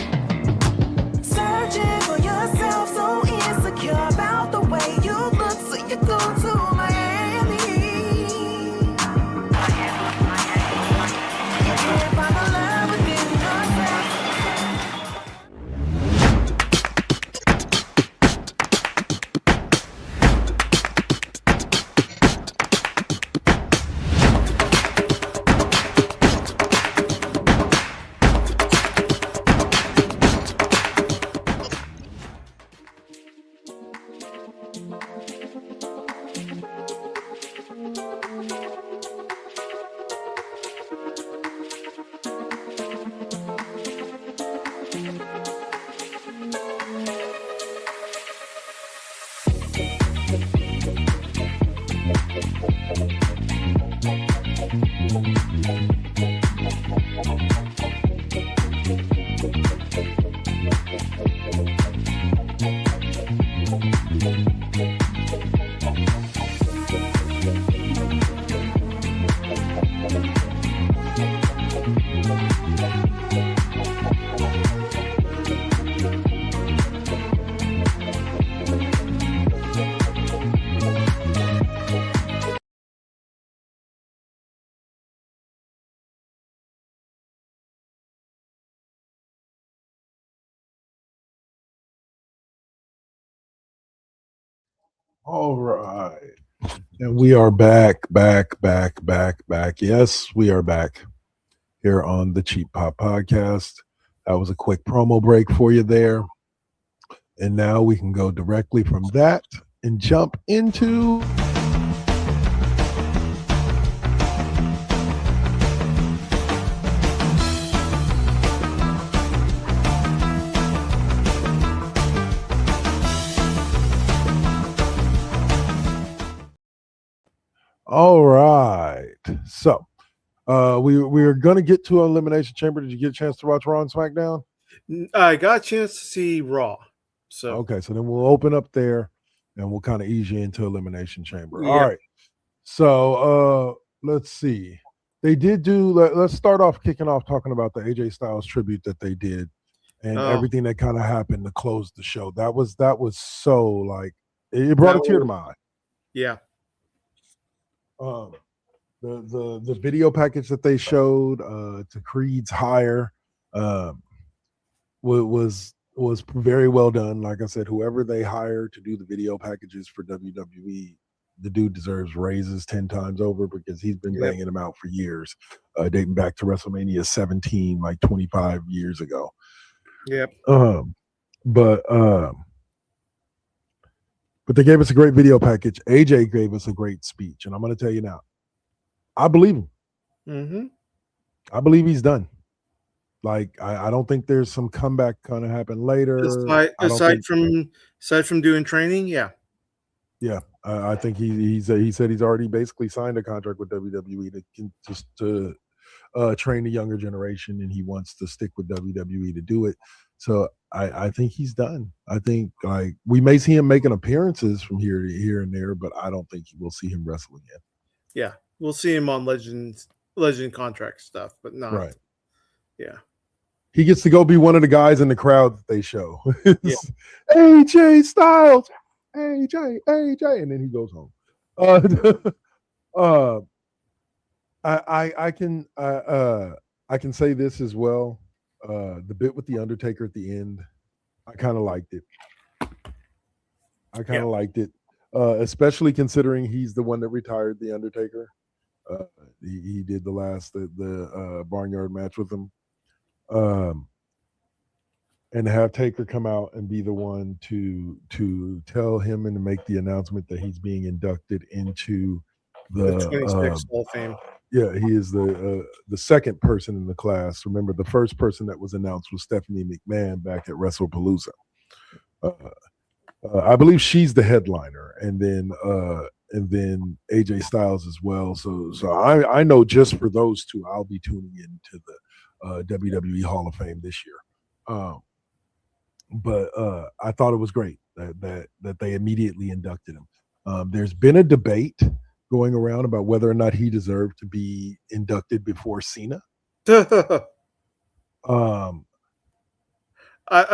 Searching for yourself, so insecure about the way you look, so you go to Miami. all right. And we are back. Yes, we are back here on the Cheap Pop Podcast. That was a quick promo break for you there. And now we can go directly from that and jump into all right. So we're gonna get to Elimination Chamber. Did you get a chance to watch Raw and SmackDown? I got a chance to see Raw. So okay, so then we'll open up there and we'll kind of ease you into Elimination Chamber. Yeah. All right. So let's see. They did do let's start off kicking off talking about the AJ Styles tribute that they did and everything that kind of happened to close the show. That was so like it brought a tear to my eye. Yeah. The video package that they showed to Creed's hire was very well done. Like I said, whoever they hire to do the video packages for WWE, the dude deserves raises 10 times over because he's been banging them out for years, dating back to WrestleMania 17, like 25 years ago. Yep. But they gave us a great video package. AJ gave us a great speech, and I'm going to tell you now, I believe him. Mm-hmm. I believe he's done. Like I don't think there's some comeback gonna happen later. I don't think. Aside from doing training, yeah. Yeah, I think he said he's already basically signed a contract with WWE to train the younger generation, and he wants to stick with WWE to do it. So I think he's done. I think like we may see him making appearances from here and there, but I don't think we'll see him wrestle again. Yeah, we'll see him on legend contract stuff, but not Right. Yeah. He gets to go be one of the guys in the crowd that they show. Yeah. AJ Styles, AJ, and then he goes home. I can say this as well. The bit with the Undertaker at the end, I kind of liked it. Especially considering he's the one that retired the Undertaker. He did the Barnyard match with him. And have Taker come out and be the one to tell him and to make the announcement that he's being inducted into the 26 Hall of Fame. Yeah, he is the second person in the class. Remember, the first person that was announced was Stephanie McMahon back at WrestlePalooza. I believe she's the headliner, and then AJ Styles as well. So I know just for those two, I'll be tuning into the WWE Hall of Fame this year. But I thought it was great that they immediately inducted him. There's been a debate going around about whether or not he deserved to be inducted before Cena. I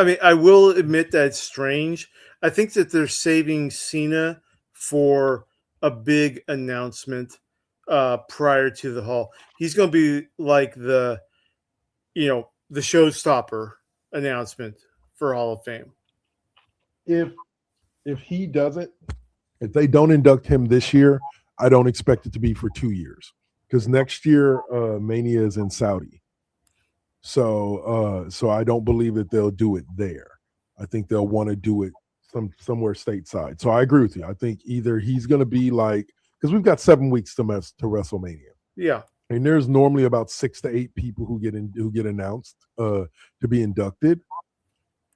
mean, I will admit that it's strange. I think that they're saving Cena for a big announcement prior to the Hall. He's going to be like the showstopper announcement for Hall of Fame. If he doesn't, if they don't induct him this year, I don't expect it to be for 2 years, because next year Mania is in Saudi. So I don't believe that they'll do it there. I think they'll want to do it somewhere stateside. So I agree with you. I think either he's going to be like, because we've got 7 weeks to WrestleMania. Yeah. And there's normally about 6 to 8 people who get announced to be inducted.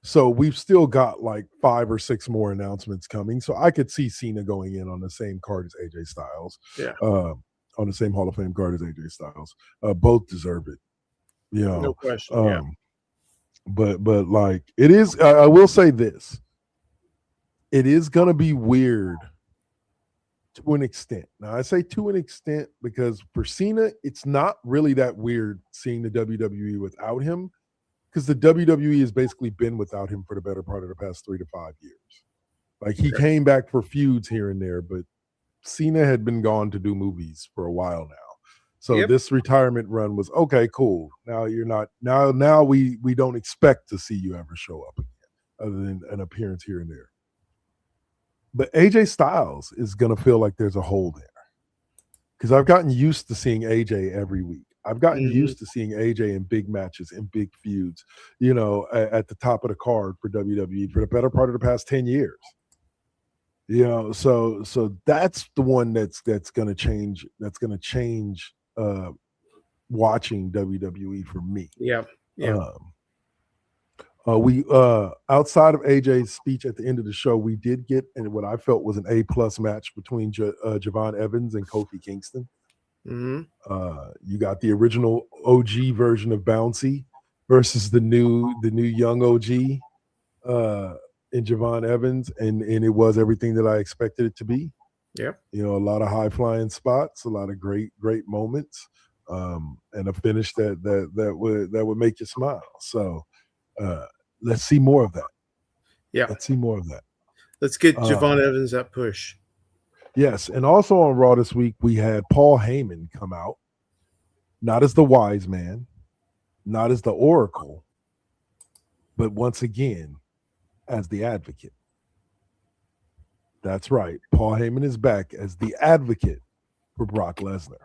So we've still got like 5 or 6 more announcements coming. So I could see Cena going in on the same card as AJ Styles. Yeah. On the same Hall of Fame card as AJ Styles. Both deserve it. No question. Yeah. But like it is, I will say this. It is gonna be weird to an extent. Now I say to an extent because for Cena, it's not really that weird seeing the WWE without him, because the WWE has basically been without him for the better part of the past 3 to 5 years. Like he came back for feuds here and there, but Cena had been gone to do movies for a while now. So this retirement run was okay, cool. Now you're not now we don't expect to see you ever show up again, other than an appearance here and there. But AJ Styles is gonna feel like there's a hole there. Because I've gotten used to seeing AJ every week. I've gotten used to seeing AJ in big matches and big feuds, at the top of the card for WWE for the better part of the past 10 years. So that's the one that's gonna change. That's gonna change watching WWE for me. Yeah. We outside of AJ's speech at the end of the show, we did get what I felt was an A+ match between Javon Evans and Kofi Kingston. You got the original OG version of Bouncy versus the new young OG in Javon Evans, and it was everything that I expected it to be. Yeah. A lot of high flying spots, a lot of great moments, and a finish that would make you smile. So let's see more of that. Yeah. Let's see more of that. Let's get Javon Evans that push. Yes, and also on Raw this week, we had Paul Heyman come out, not as the wise man, not as the oracle, but once again, as the advocate. That's right. Paul Heyman is back as the advocate for Brock Lesnar.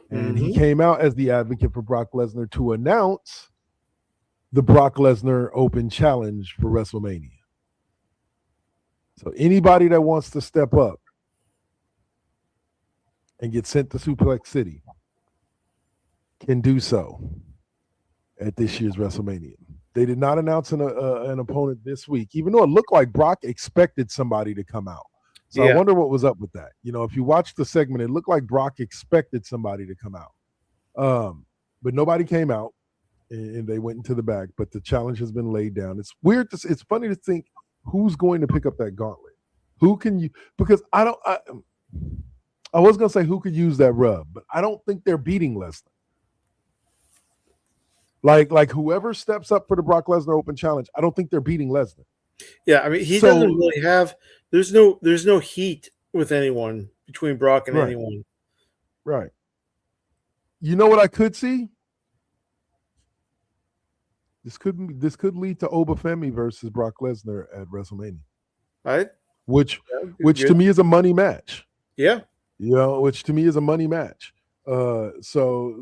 And he came out as the advocate for Brock Lesnar to announce the Brock Lesnar Open Challenge for WrestleMania. So anybody that wants to step up and get sent to Suplex City can do so at this year's WrestleMania. They did not announce an opponent this week, even though it looked like Brock expected somebody to come out. So I wonder what was up with that. You know, if you watch the segment, it looked like Brock expected somebody to come out. But nobody came out, and they went into the back. But the challenge has been laid down. It's weird. It's funny to think who's going to pick up that gauntlet. Who can you? Because I was going to say who could use that rub, but I don't think they're beating Lesnar. Like whoever steps up for the Brock Lesnar Open Challenge, I don't think they're beating Lesnar. Yeah, I mean, he doesn't really have. There's no heat with anyone between Brock and anyone. Right. You know what I could see? This could lead to Obafemi versus Brock Lesnar at WrestleMania. Right. Which to me is a money match. Yeah. You know, which to me is a money match. So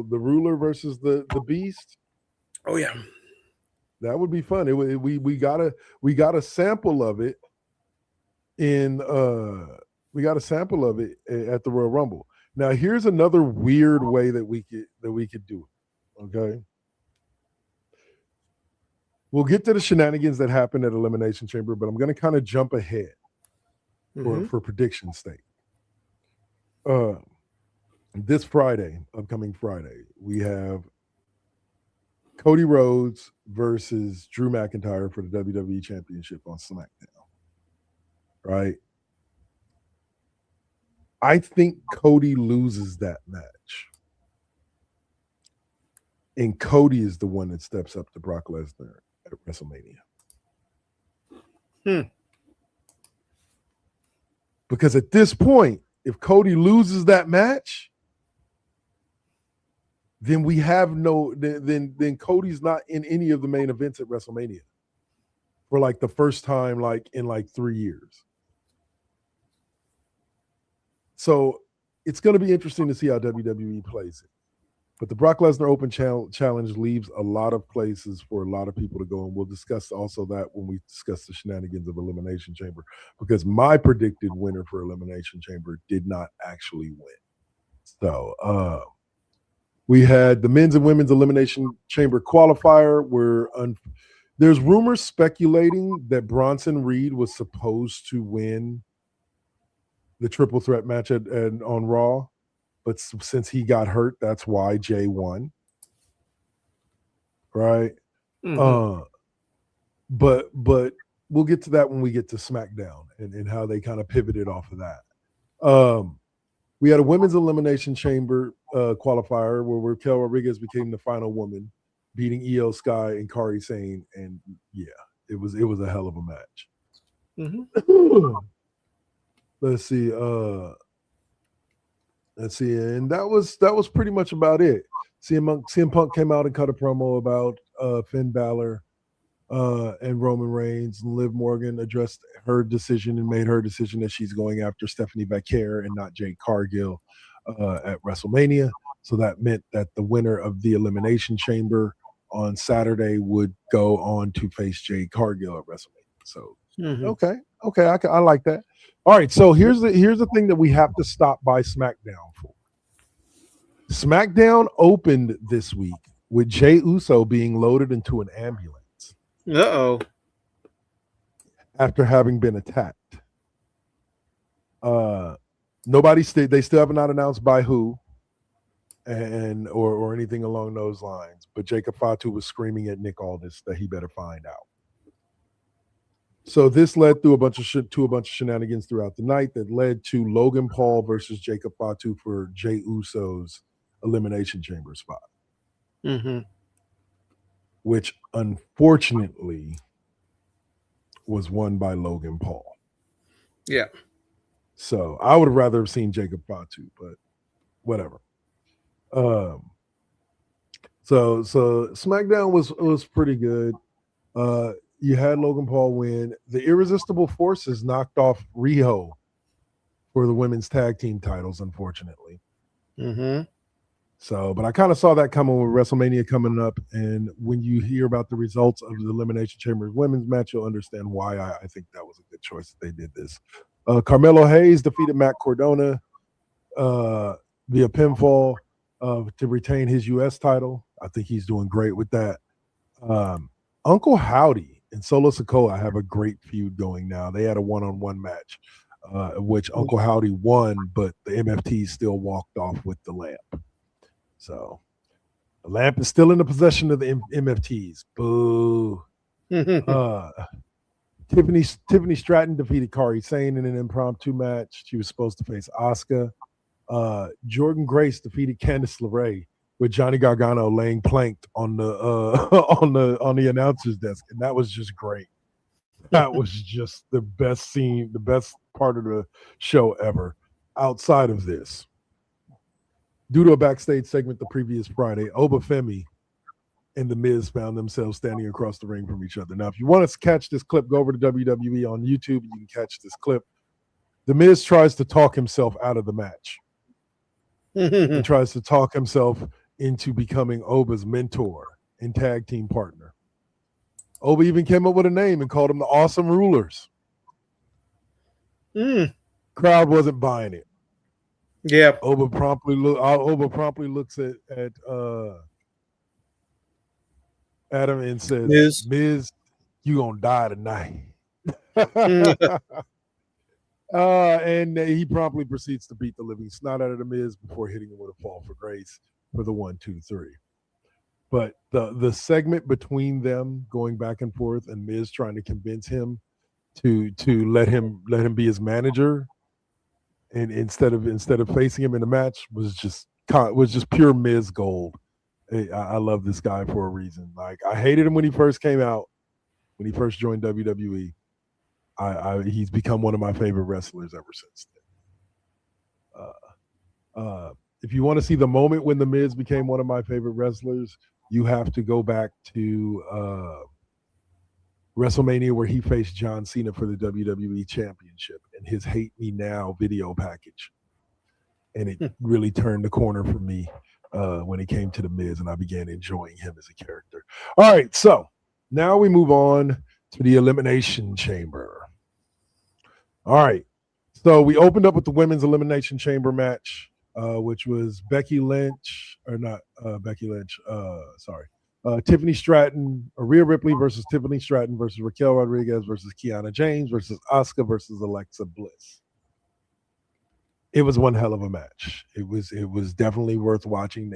the Ruler versus the Beast. Oh yeah. That would be fun. We got a sample of it in we got a sample of it at the Royal Rumble. Now here's another weird way that we could do it. Okay. We'll get to the shenanigans that happened at Elimination Chamber, but I'm going to kind of jump ahead for prediction's sake. This Friday, upcoming Friday, we have Cody Rhodes versus Drew McIntyre for the WWE Championship on SmackDown. Right? I think Cody loses that match. And Cody is the one that steps up to Brock Lesnar at WrestleMania. Because at this point, if Cody loses that match, then we have then Cody's not in any of the main events at WrestleMania for like the first time in 3 years. So it's going to be interesting to see how WWE plays it. But the Brock Lesnar Open Challenge leaves a lot of places for a lot of people to go, and we'll discuss also that when we discuss the shenanigans of Elimination Chamber, because my predicted winner for Elimination Chamber did not actually win. So we had the men's and women's Elimination Chamber qualifier. There's rumors speculating that Bronson Reed was supposed to win the triple threat match on Raw. But since he got hurt, that's why Jay won. Right? But we'll get to that when we get to SmackDown and how they kind of pivoted off of that. We had a women's Elimination Chamber qualifier where Raquel Rodriguez became the final woman, beating Io Sky and Kairi Sane. And yeah, it was a hell of a match. Let's see. And that was pretty much about it. CM Punk came out and cut a promo about Finn Balor and Roman Reigns, and Liv Morgan addressed her decision and made her decision that she's going after Stephanie Becker and not Jade Cargill at WrestleMania. So that meant that the winner of the Elimination Chamber on Saturday would go on to face Jade Cargill at WrestleMania. So okay, I like that. All right, so here's the thing that we have to stop by SmackDown for. SmackDown opened this week with Jey Uso being loaded into an ambulance. After having been attacked. They still have not announced by who and or anything along those lines. But Jacob Fatu was screaming at Nick Aldis that he better find out. So this led through a bunch of shenanigans throughout the night that led to Logan Paul versus Jacob Fatu for Jey Uso's Elimination Chamber spot. Which unfortunately was won by Logan Paul. Yeah. So I would have rather have seen Jacob Fatu, but whatever. So SmackDown was pretty good. You had Logan Paul win. The Irresistible Forces knocked off Riho for the women's tag team titles, unfortunately. So, but I kind of saw that coming with WrestleMania coming up. And when you hear about the results of the Elimination Chamber women's match, you'll understand why I think that was a good choice that they did this. Carmelo Hayes defeated Matt Cardona via pinfall to retain his U.S. title. I think he's doing great with that. Uncle Howdy and Solo Sikoa have a great feud going now. They had a one-on-one match, which Uncle Howdy won, but the MFT still walked off with the lamp. So the lamp is still in the possession of the MFTs. Boo. Tiffany Stratton defeated Kairi Sane in an impromptu match. She was supposed to face Asuka. Jordan Grace defeated Candice LeRae with Johnny Gargano laying planked on the on the announcer's desk, and that was just great. That was just the best scene, the best part of the show ever. Outside of this, due to a backstage segment the previous Friday, Obafemi and The Miz found themselves standing across the ring from each other. Now, if you want to catch this clip, go over to WWE on YouTube. You can catch this clip. The Miz tries to talk himself out of the match. He tries to talk himself into becoming Oba's mentor and tag team partner. Oba even came up with a name and called them the Awesome Rulers. Crowd wasn't buying it. Yeah. Oba promptly looks at Adam and says, Miz, you gonna die tonight. And he promptly proceeds to beat the living snot out of the Miz before hitting him with a fall for grace for the 1, 2, 3. But the segment between them going back and forth and Miz trying to convince him to let him be his manager, and instead of facing him in the match was just pure Miz gold. I love this guy for a reason. Like, I hated him when he first came out, when he first joined WWE. He's become one of my favorite wrestlers ever since then. If you want to see the moment when The Miz became one of my favorite wrestlers, you have to go back to WrestleMania, where he faced John Cena for the WWE Championship and his Hate Me Now video package. And it really turned the corner for me when it came to The Miz, and I began enjoying him as a character. All right, so now we move on to the Elimination Chamber. All right, so we opened up with the Women's Elimination Chamber match, which was Tiffany Stratton, Rhea Ripley versus Tiffany Stratton versus Raquel Rodriguez versus Kiana James versus Asuka versus Alexa Bliss. It was one hell of a match. It was definitely worth watching.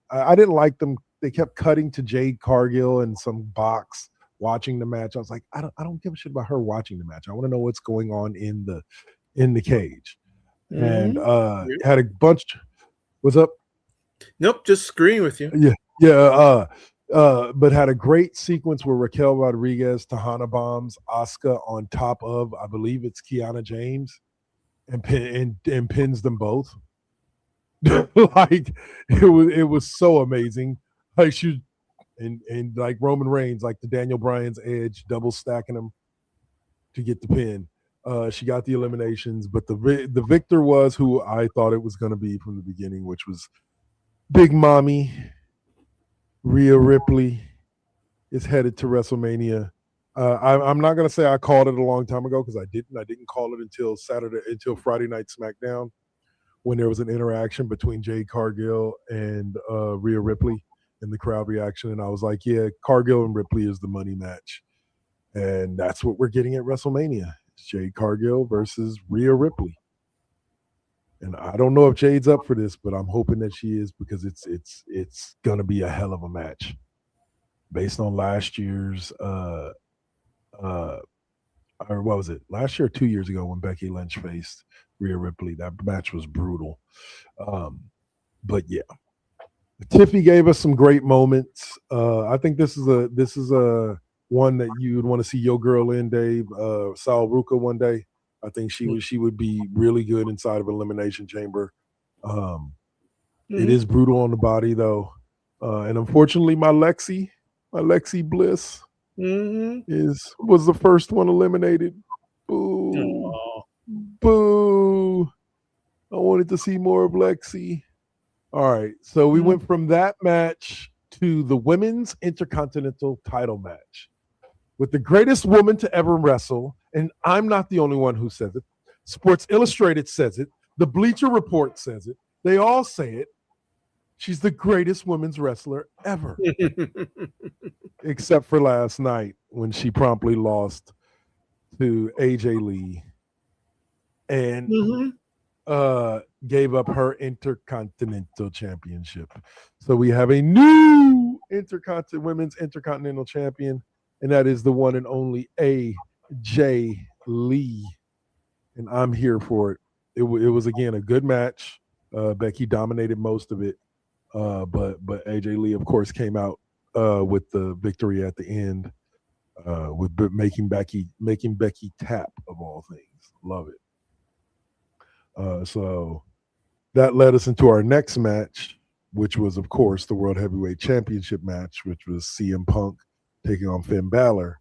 I didn't like them. They kept cutting to Jade Cargill in some box watching the match. I was like, I don't give a shit about her watching the match. I want to know what's going on in the cage. And had a bunch. What's up? Nope, just agreeing with you. Yeah. But had a great sequence where Raquel Rodriguez Tahana bombs Asuka on top of, I believe it's Kiana James, and pins them both. Like, it was so amazing. Like, she and like Roman Reigns, like the Daniel Bryan's Edge, double stacking them to get the pin. She got the eliminations, but the victor was who I thought it was going to be from the beginning, which was Big Mommy. Rhea Ripley is headed to WrestleMania. I'm not going to say I called it a long time ago, because I didn't call it until Friday Night SmackDown, when there was an interaction between Jade Cargill and Rhea Ripley in the crowd reaction. And I was like, yeah, Cargill and Ripley is the money match. And that's what we're getting at WrestleMania. It's Jade Cargill versus Rhea Ripley. And I don't know if Jade's up for this, but I'm hoping that she is, because it's going to be a hell of a match. Based on last year's or what was it? Last year or 2 years ago, when Becky Lynch faced Rhea Ripley, that match was brutal. But yeah, Tiffy gave us some great moments. I think this is a one that you would want to see your girl in, Dave. Sal Ruka one day. I think she would be really good inside of Elimination Chamber. It is brutal on the body though, and unfortunately, my Lexi Bliss was the first one eliminated. Boo, boo! I wanted to see more of Lexi. All right, so we went from that match to the Women's Intercontinental Title match with the greatest woman to ever wrestle. And I'm not the only one who says it. Sports Illustrated says it. The Bleacher Report says it. They all say it. She's the greatest women's wrestler ever. Except for last night when she promptly lost to AJ Lee and gave up her Intercontinental Championship. So we have a new women's Intercontinental Champion, and that is the one and only AJ Lee. And I'm here for it. It was, again, a good match. Becky dominated most of it. But AJ Lee, of course, came out with the victory at the end, with making Becky tap, of all things. Love it. So that led us into our next match, which was, of course, the World Heavyweight Championship match, which was CM Punk taking on Finn Balor.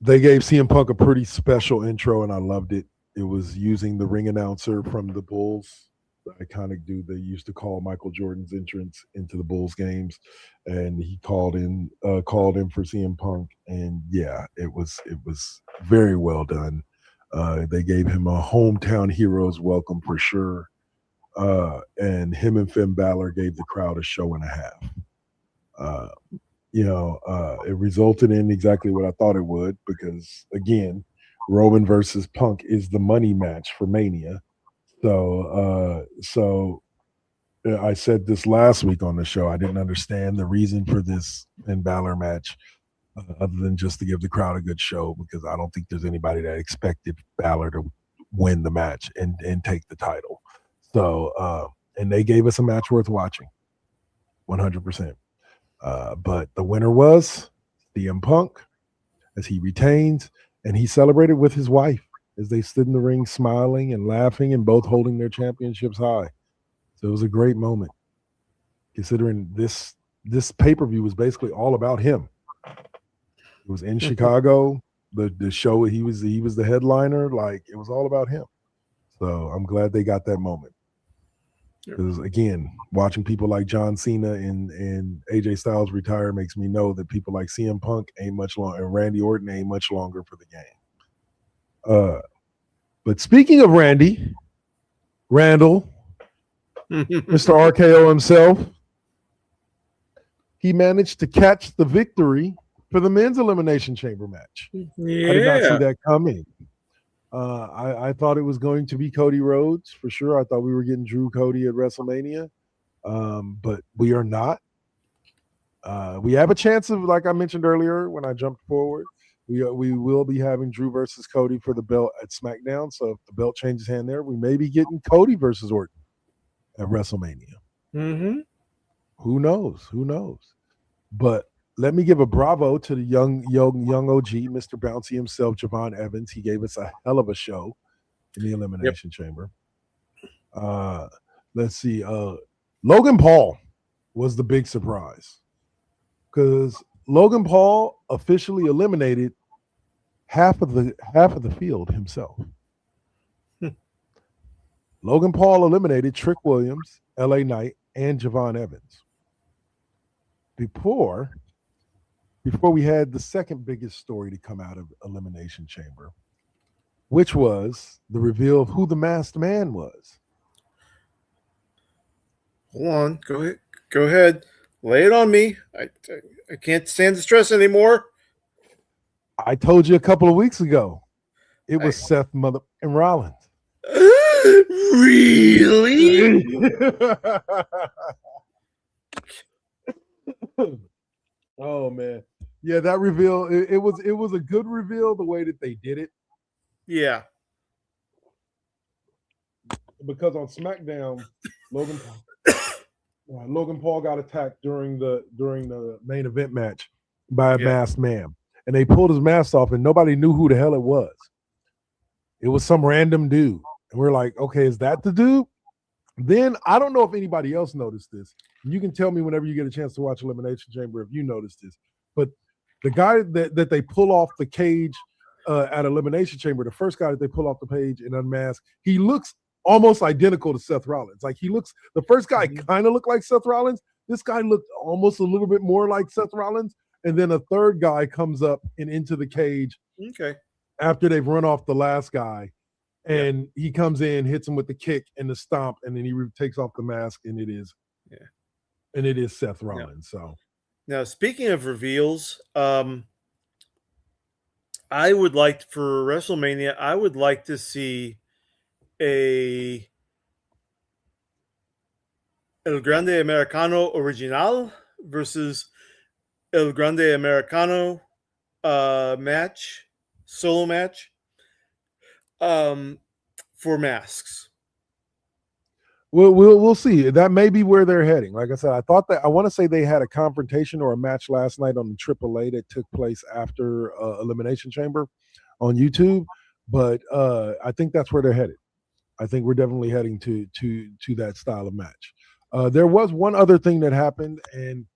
They gave CM Punk a pretty special intro, and I loved it. It was using the ring announcer from the Bulls, the iconic dude they used to call Michael Jordan's entrance into the Bulls games, and he called in for CM Punk, and yeah, it was very well done. They gave him a hometown hero's welcome for sure, and him and Finn Balor gave the crowd a show and a half. It resulted in exactly what I thought it would, because again, Roman versus Punk is the money match for Mania. So I said this last week on the show. I didn't understand the reason for this Finn Balor match, other than just to give the crowd a good show, because I don't think there's anybody that expected Balor to win the match and take the title. So, and they gave us a match worth watching, 100%. But the winner was CM Punk, as he retained, and he celebrated with his wife as they stood in the ring smiling and laughing and both holding their championships high. So it was a great moment, considering this pay-per-view was basically all about him. It was in Chicago. The show, he was the headliner. Like, it was all about him. So I'm glad they got that moment. Because again, watching people like John Cena and AJ Styles retire makes me know that people like CM Punk ain't much longer, and Randy Orton ain't much longer for the game. But speaking of Randall, Mr. RKO himself, he managed to catch the victory for the men's Elimination Chamber match. Yeah. I did not see that coming. I thought it was going to be Cody Rhodes for sure. I thought we were getting Drew Cody at WrestleMania, but we are not. We have a chance of, like I mentioned earlier when I jumped forward, we will be having Drew versus Cody for the belt at SmackDown. So if the belt changes hand there, we may be getting Cody versus Orton at WrestleMania. Mm-hmm. Who knows? But let me give a bravo to the young OG, Mr. Bouncy himself, Javon Evans. He gave us a hell of a show in the Elimination Chamber. Let's see. Logan Paul was the big surprise, because Logan Paul officially eliminated half of the field himself. Logan Paul eliminated Trick Williams, LA Knight, and Javon Evans. Before we had the second biggest story to come out of Elimination Chamber, which was the reveal of who the masked man was. Hold on. Go ahead. Lay it on me. I can't stand the stress anymore. I told you a couple of weeks ago. It was Seth and Rollins. Really? Oh man. Yeah, that reveal, it was a good reveal the way that they did it. Yeah. Because on SmackDown, Logan Paul got attacked during the main event match by a masked man. And they pulled his mask off and nobody knew who the hell it was. It was some random dude. And we're like, okay, is that the dude? Then I don't know if anybody else noticed this. You can tell me whenever you get a chance to watch Elimination Chamber if you noticed this. But the guy that they pull off the cage at Elimination Chamber, the first guy that they pull off the page and unmask, he looks almost identical to Seth Rollins. Like the first guy kind of looked like Seth Rollins. This guy looked almost a little bit more like Seth Rollins. And then a third guy comes up and into the cage Okay. after they've run off the last guy. And he comes in, hits him with the kick and the stomp, and then he takes off the mask, and it is Seth Rollins. So now, speaking of reveals, I would like for WrestleMania, I would like to see a El Grande Americano Original versus El Grande Americano match, solo match, for masks. we'll see. That may be where they're heading. Like I said, I want to say they had a confrontation or a match last night on the AAA that took place after Elimination Chamber on YouTube, but I think that's where they're headed. I think we're definitely heading to that style of match. There was one other thing that happened, and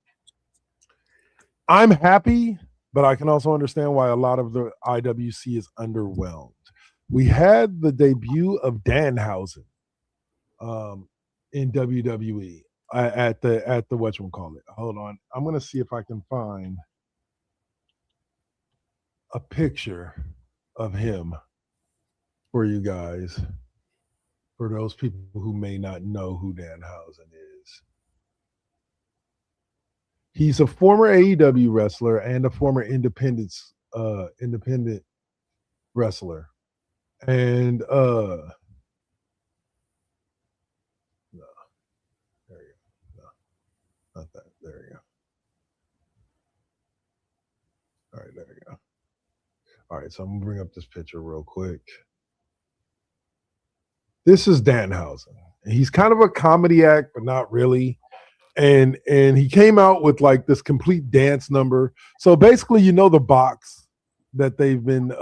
I'm happy, but I can also understand why a lot of the IWC is underwhelmed. We had the debut of Danhausen in WWE at the whatchamacallit. Hold on. I'm gonna see if I can find a picture of him for you guys, for those people who may not know who Danhausen is. He's a former AEW wrestler and a former independent wrestler. And no, there you go. No, not that. There you go. All right, there you go. All right, so I'm gonna bring up this picture real quick. This is Danhausen. He's kind of a comedy act, but not really. And he came out with like this complete dance number. So basically, the box that they've been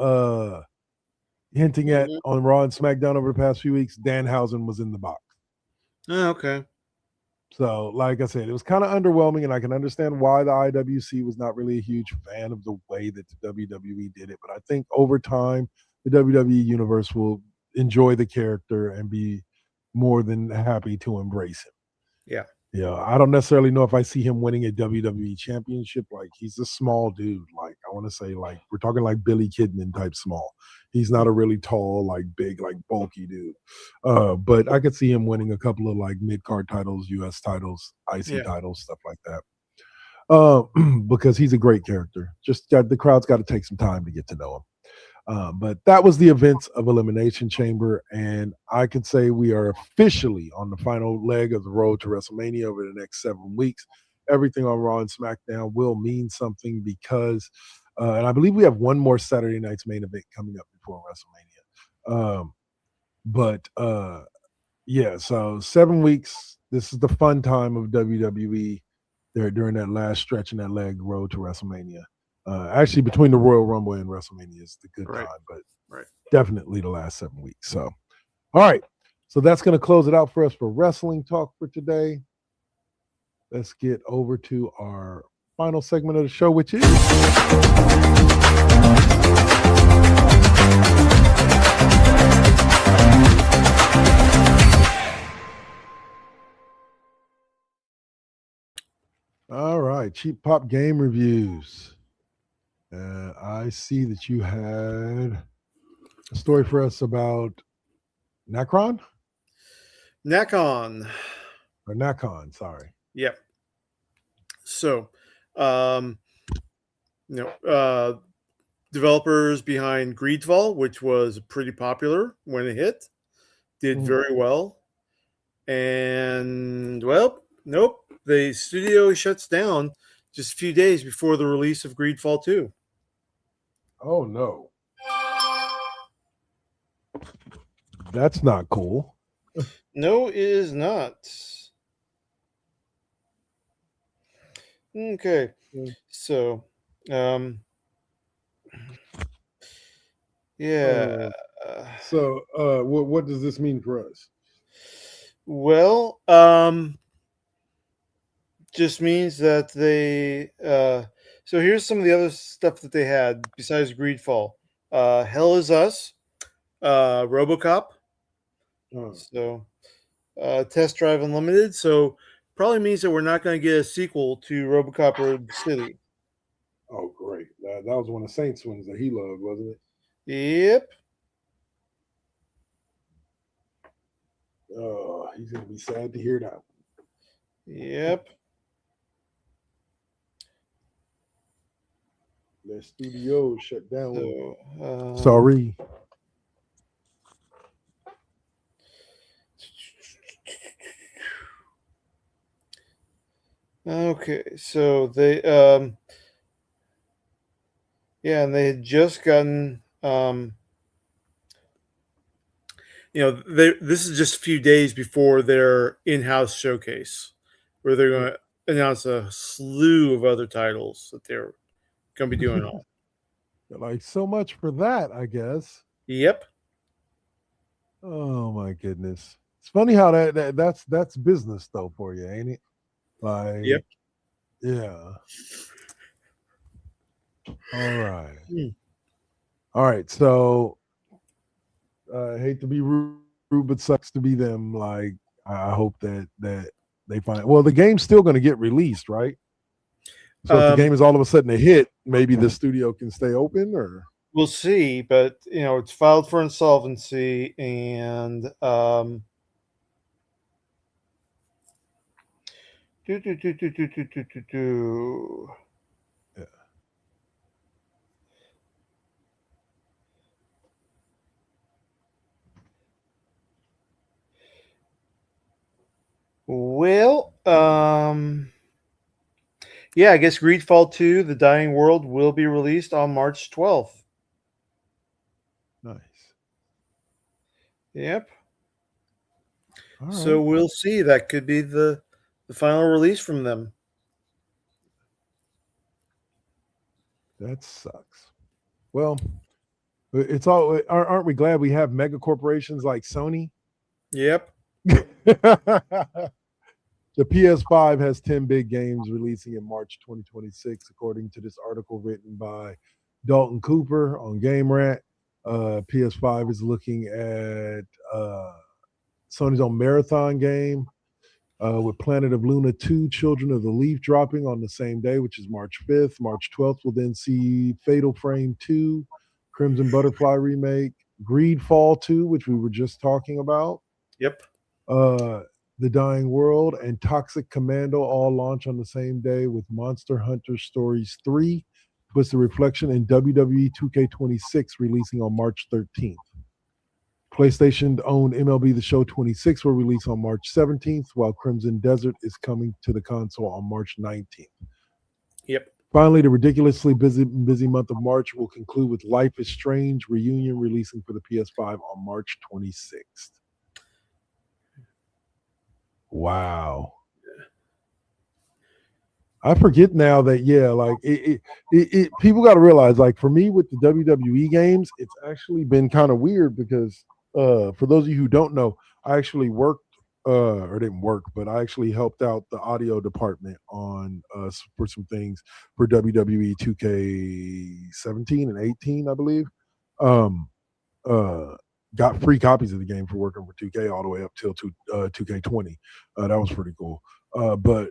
hinting at on Raw and SmackDown over the past few weeks. Danhausen was in the box. Oh, okay. So, like I said, it was kind of underwhelming, and I can understand why the IWC was not really a huge fan of the way that the WWE did it. But I think over time, the WWE universe will enjoy the character and be more than happy to embrace him. Yeah. I don't necessarily know if I see him winning a WWE championship. Like, he's a small dude. Like, I want to say, like, we're talking like Billy Kidman type small. He's not a really tall, like big, like bulky dude. But I could see him winning a couple of like mid-card titles, US titles, IC titles, stuff like that. Because he's a great character. Just the crowd's got to take some time to get to know him. But that was the events of Elimination Chamber, and I can say we are officially on the final leg of the road to WrestleMania over the next 7 weeks. Everything on Raw and SmackDown will mean something because, and I believe we have one more Saturday night's main event coming up before WrestleMania. So 7 weeks. This is the fun time of WWE. There during that last stretch in that leg road to WrestleMania. Actually, between the Royal Rumble and WrestleMania is the good time, but definitely the last 7 weeks. So, all right. So that's going to close it out for us for wrestling talk for today. Let's get over to our final segment of the show, which is all right. Cheap Pop game reviews. I see that you had a story for us about Nakon, sorry. Yep. So, developers behind Greedfall, which was pretty popular when it hit, did very well. And, well, nope. The studio shuts down just a few days before the release of Greedfall 2. Oh, no. That's not cool. No, it is not. Okay. So, yeah. What does this mean for us? Well, just means that they so here's some of the other stuff that they had besides Greedfall. Hell Is Us, RoboCop, so Test Drive Unlimited. So probably means that we're not going to get a sequel to RoboCop Road City. Oh, great! That was one of Saints ones that he loved, wasn't it? Yep. Oh, he's gonna be sad to hear that. Yep. Their studio shut down. So, Sorry. Okay, so they yeah, and they had just gotten this is just a few days before their in-house showcase where they're going to announce a slew of other titles that they're going to be doing on. Like, so much for that, I guess. Yep. Oh my goodness. It's funny how that's business though for you, ain't it? Like, Yep. yeah. All right. Hmm. All right. So I hate to be rude, but sucks to be them. Like, I hope that they find it. Well, the game's still going to get released, right? So if the game is all of a sudden a hit, maybe the studio can stay open, or we'll see. But it's filed for insolvency, and yeah. Well, yeah, I guess Greedfall 2, The Dying World, will be released on March 12th. Nice. Yep. All So right. we'll see. That could be the final release from them. That sucks. Well, it's all. Aren't we glad we have mega corporations like Sony? Yep. The PS5 has 10 big games releasing in March 2026, according to this article written by Dalton Cooper on Game Rat. PS5 is looking at Sony's own Marathon game with Planet of Luna 2, Children of the Leaf dropping on the same day, which is March 5th. March 12th will then see Fatal Frame 2, Crimson Butterfly remake, Greedfall 2, which we were just talking about. Yep. The Dying World and Toxic Commando all launch on the same day, with Monster Hunter Stories 3, Twisted Reflection, and WWE 2K26 releasing on March 13th. PlayStation-owned MLB The Show 26 will release on March 17th, while Crimson Desert is coming to the console on March 19th. Yep. Finally, the ridiculously busy month of March will conclude with Life is Strange Reunion releasing for the PS5 on March 26th. Wow. I forget now that like it people got to realize, like, for me with the WWE games, it's actually been kind of weird because for those of you who don't know, I actually worked or didn't work, but I actually helped out the audio department on for some things for WWE 2K17 and 18, I believe. Got free copies of the game for working for 2K all the way up till 2K20. That was pretty cool. But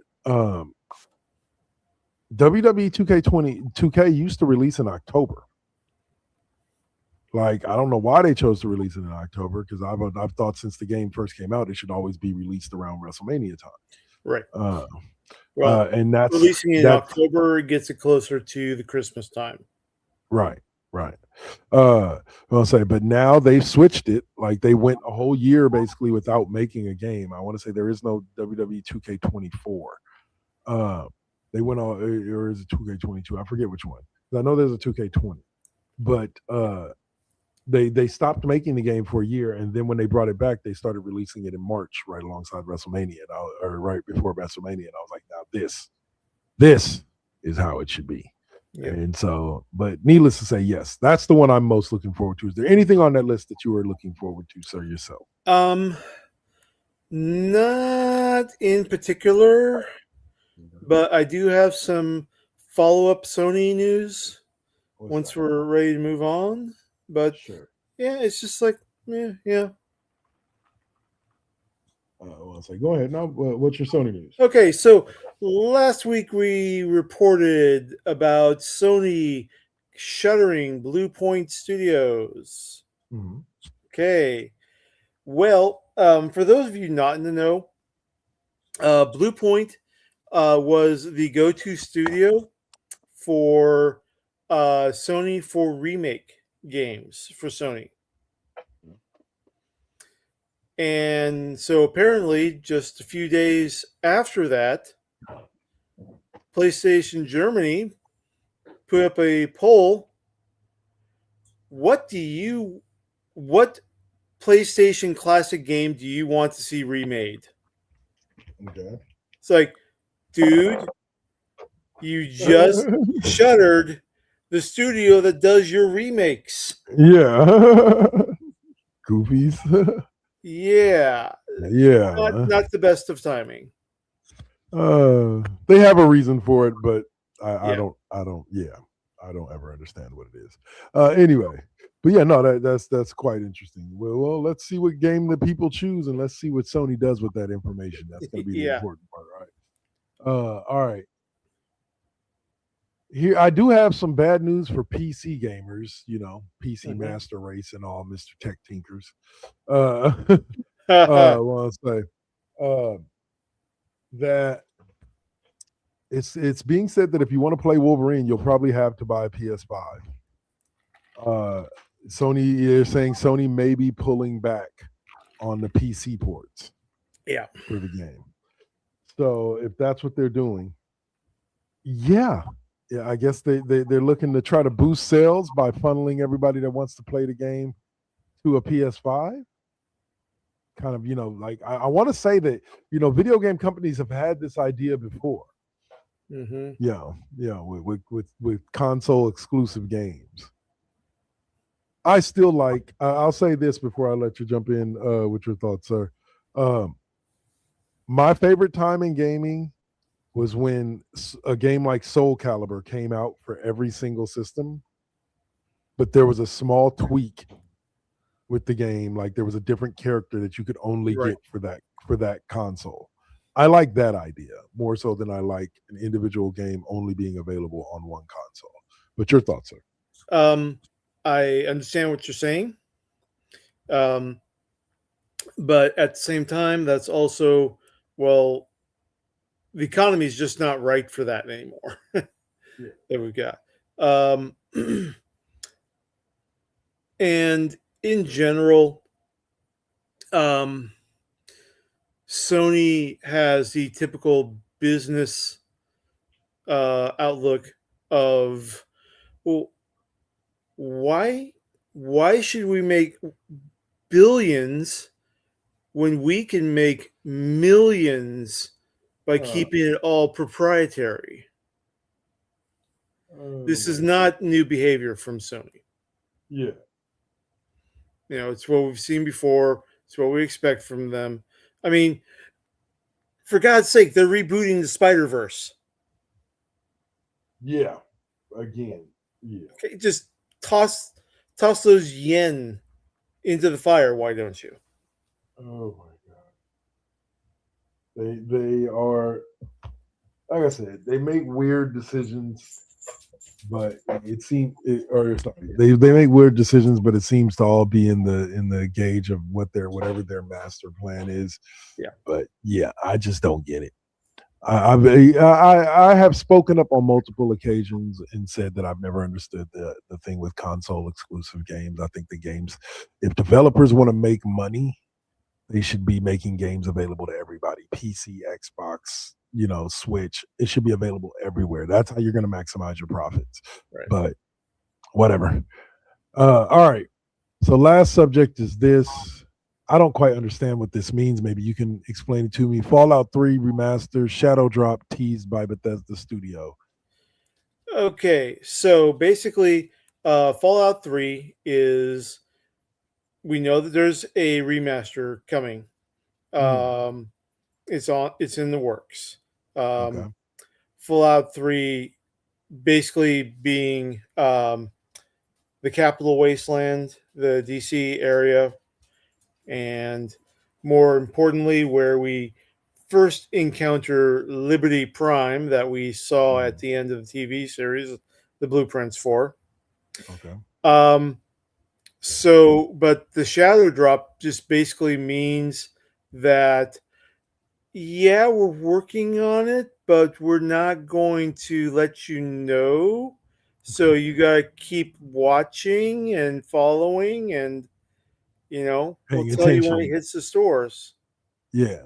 WWE 2K used to release in October. Like, I don't know why they chose to release it in October, because I've thought since the game first came out, it should always be released around WrestleMania time. Right. And that's releasing it in October gets it closer to the Christmas time. Right. I'll say, but now they've switched it. Like, they went a whole year basically without making a game. I want to say there is no WWE 2K24. They went on, or is it 2K22? I forget which one. I know there's a 2K20, but they stopped making the game for a year, and then when they brought it back, they started releasing it in March, right alongside WrestleMania, or right before WrestleMania. And I was like, now this is how it should be. Yep. And so, but needless to say, yes, that's the one I'm most looking forward to. Is there anything on that list that you are looking forward to, sir, yourself? Not in particular, but I do have some follow-up Sony news once we're ready to move on. But sure. Yeah, it's just like, yeah. Well, so go ahead. Now, what's your Sony news? Okay, so last week we reported about Sony shuttering Blue Point Studios. Mm-hmm. Okay. Well, For those of you not in the know, Blue Point was the go-to studio for Sony for remake games for Sony. And so apparently, just a few days after that, PlayStation Germany put up a poll. What PlayStation classic game do you want to see remade? Okay. It's like, dude, you just shuttered the studio that does your remakes. Yeah. Goofies. Yeah, Yeah. not the best of timing. They have a reason for it, but I Yeah. don't ever understand what it is. Anyway, but yeah, no, that's quite interesting. Well, let's see what game the people choose, and let's see what Sony does with that information. That's going to be the Yeah. important part, right? All right. Here, I do have some bad news for PC gamers. You know, PC Mhm. Master Race and all, Mr. Tech Tinkers. I want to say that it's being said that if you want to play Wolverine, you'll probably have to buy a PS5. Sony is saying Sony may be pulling back on the PC ports. Yeah. For the game. So if that's what they're doing, yeah, I guess they're looking to try to boost sales by funneling everybody that wants to play the game to a PS5. Kind of, like I want to say that, video game companies have had this idea before. Mm-hmm. Yeah, with console exclusive games. I still like. I'll say this before I let you jump in with your thoughts, sir. My favorite time in gaming was when a game like Soul Calibur came out for every single system, but there was a small tweak with the game. Like there was a different character that you could only get for that console. I like that idea more so than I like an individual game only being available on one console. But your thoughts, sir? I understand what you're saying. But at the same time, that's also, well, the economy is just not right for that anymore. That we've got. And in general, Sony has the typical business outlook of, well, why should we make billions when we can make millions by keeping it all proprietary? This is not new behavior from Sony. Yeah. It's what we've seen before. It's what we expect from them. I mean, for God's sake, they're rebooting the Spider-Verse. Yeah. Again. Yeah. Okay, just toss those yen into the fire. Why don't you? Oh my God. They are, like I said, they make weird decisions, but it seems, they make weird decisions, but it seems to all be in the gauge of whatever their master plan is. Yeah. But yeah, I just don't get it. I have spoken up on multiple occasions and said that I've never understood the thing with console exclusive games. I think the games, if developers want to make money, they should be making games available to everybody. PC, Xbox, Switch. It should be available everywhere. That's how you're going to maximize your profits. Right. But whatever. All right. So last subject is this. I don't quite understand what this means. Maybe you can explain it to me. Fallout 3 remastered, Shadow Drop teased by Bethesda Studio. Okay, so basically, Fallout 3 is, we know that there's a remaster coming. It's in the works. Okay. Fallout 3 basically being the Capital Wasteland, the DC area, and more importantly, where we first encounter Liberty Prime that we saw at the end of the TV series, the blueprints for. Okay. So, but the shadow drop just basically means that, yeah, we're working on it, but we're not going to let you know. So you got to keep watching and following, and, we'll Paying tell you when it attention. hits the stores. Yeah.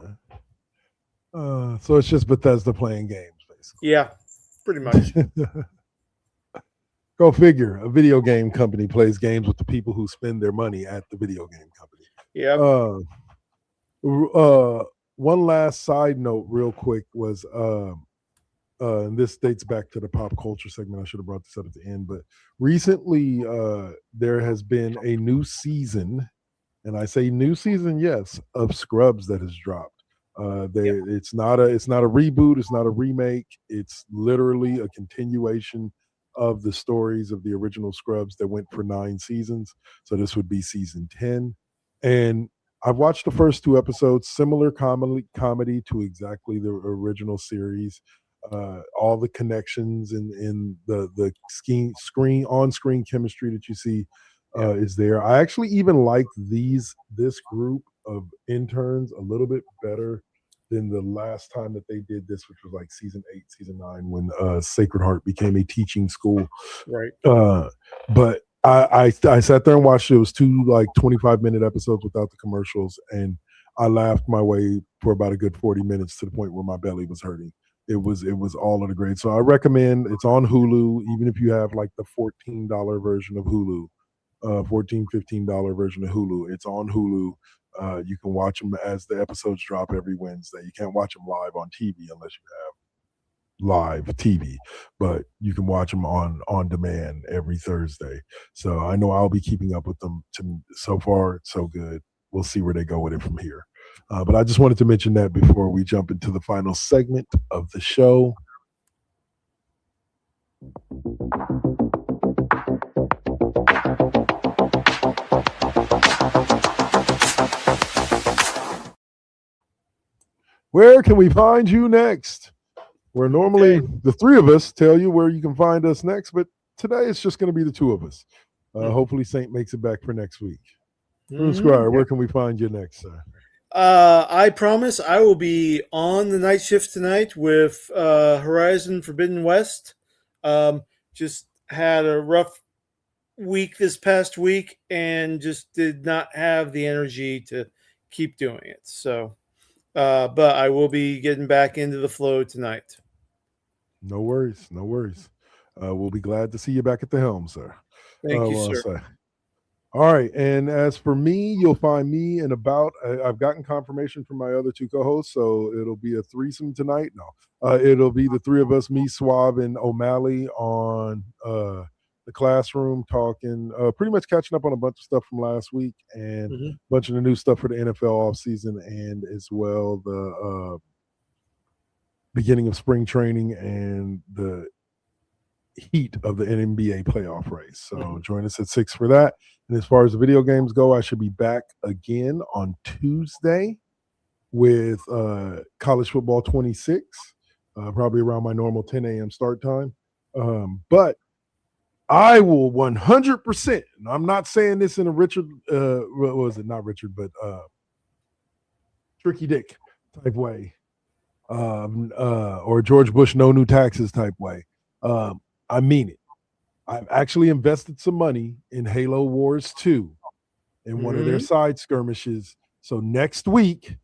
So it's just Bethesda playing games, basically. Yeah, pretty much. Go figure. A video game company plays games with the people who spend their money at the video game company. Yep. One last side note, real quick, was and this dates back to the pop culture segment. I should have brought this up at the end, but recently there has been a new season, and I say new season, yes, of Scrubs that has dropped. It's not a reboot, it's not a remake. It's literally a continuation of the stories of the original Scrubs that went for 9 seasons. So this would be season 10, and I've watched the first 2 episodes. Similar comedy to exactly the original series. All the connections in the screen on screen chemistry that you see is there. I actually even like this group of interns a little bit better than the last time that they did this, which was like season 8, season 9, when Sacred Heart became a teaching school. Right. But I sat there and watched it. It was 2 like 25-minute episodes without the commercials, and I laughed my way for about a good 40 minutes to the point where my belly was hurting. It was all of the grades. So I recommend. It's on Hulu, even if you have like the $14 version of Hulu, $15 version of Hulu. It's on Hulu. You can watch them as the episodes drop every Wednesday. You can't watch them live on TV unless you have live TV, but you can watch them on demand every Thursday. So I know I'll be keeping up with them. So far, so good. We'll see where they go with it from here. But I just wanted to mention that before we jump into the final segment of the show. Where can we find you next? Where normally the 3 of us tell you where you can find us next, but today it's just going to be the 2 of us. Hopefully Saint makes it back for next week. Squire, where can we find you next, sir? I promise I will be on the night shift tonight with Horizon Forbidden West. Just had a rough week this past week and just did not have the energy to keep doing it. So, but I will be getting back into the flow tonight. No worries. We'll be glad to see you back at the helm, sir. Thank you, sir. All right, and as for me, you'll find me in about. I've gotten confirmation from my other 2 co-hosts, so it'll be a threesome tonight. No, it'll be the 3 of us, me, Suave, and O'Malley on the classroom, talking, pretty much catching up on a bunch of stuff from last week and a bunch of the new stuff for the NFL offseason, and as well the beginning of spring training and the heat of the NBA playoff race. So join us at 6 for that. And as far as the video games go, I should be back again on Tuesday with College Football 26, probably around my normal 10 a.m. start time. But I will 100%, and I'm not saying this in a Richard, what was it? Not Richard, but Tricky Dick type way, or George Bush, no new taxes type way. I mean it. I've actually invested some money in Halo Wars 2 in one of their side skirmishes. So next week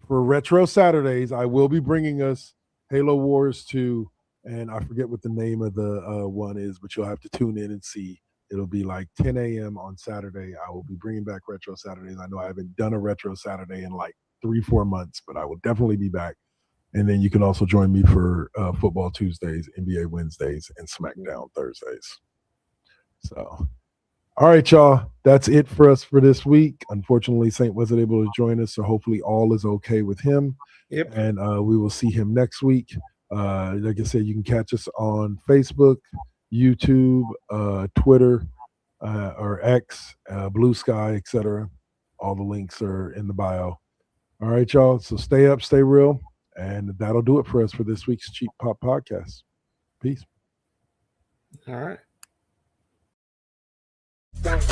for Retro Saturdays, I will be bringing us Halo Wars 2, and I forget what the name of the one is, but you'll have to tune in and see. It'll be like 10 a.m. on Saturday. I will be bringing back Retro Saturdays. I know I haven't done a Retro Saturday in like 3-4 months, but I will definitely be back. And then you can also join me for Football Tuesdays, NBA Wednesdays, and SmackDown Thursdays. So, all right, y'all. That's it for us for this week. Unfortunately, Saint wasn't able to join us, so hopefully all is okay with him. Yep. And we will see him next week. Like I said, you can catch us on Facebook, YouTube, Twitter, or X, Blue Sky, etc. All the links are in the bio. All right, y'all. So stay up, stay real. And that'll do it for us for this week's Cheap Pop Podcast. Peace. All right. Bye.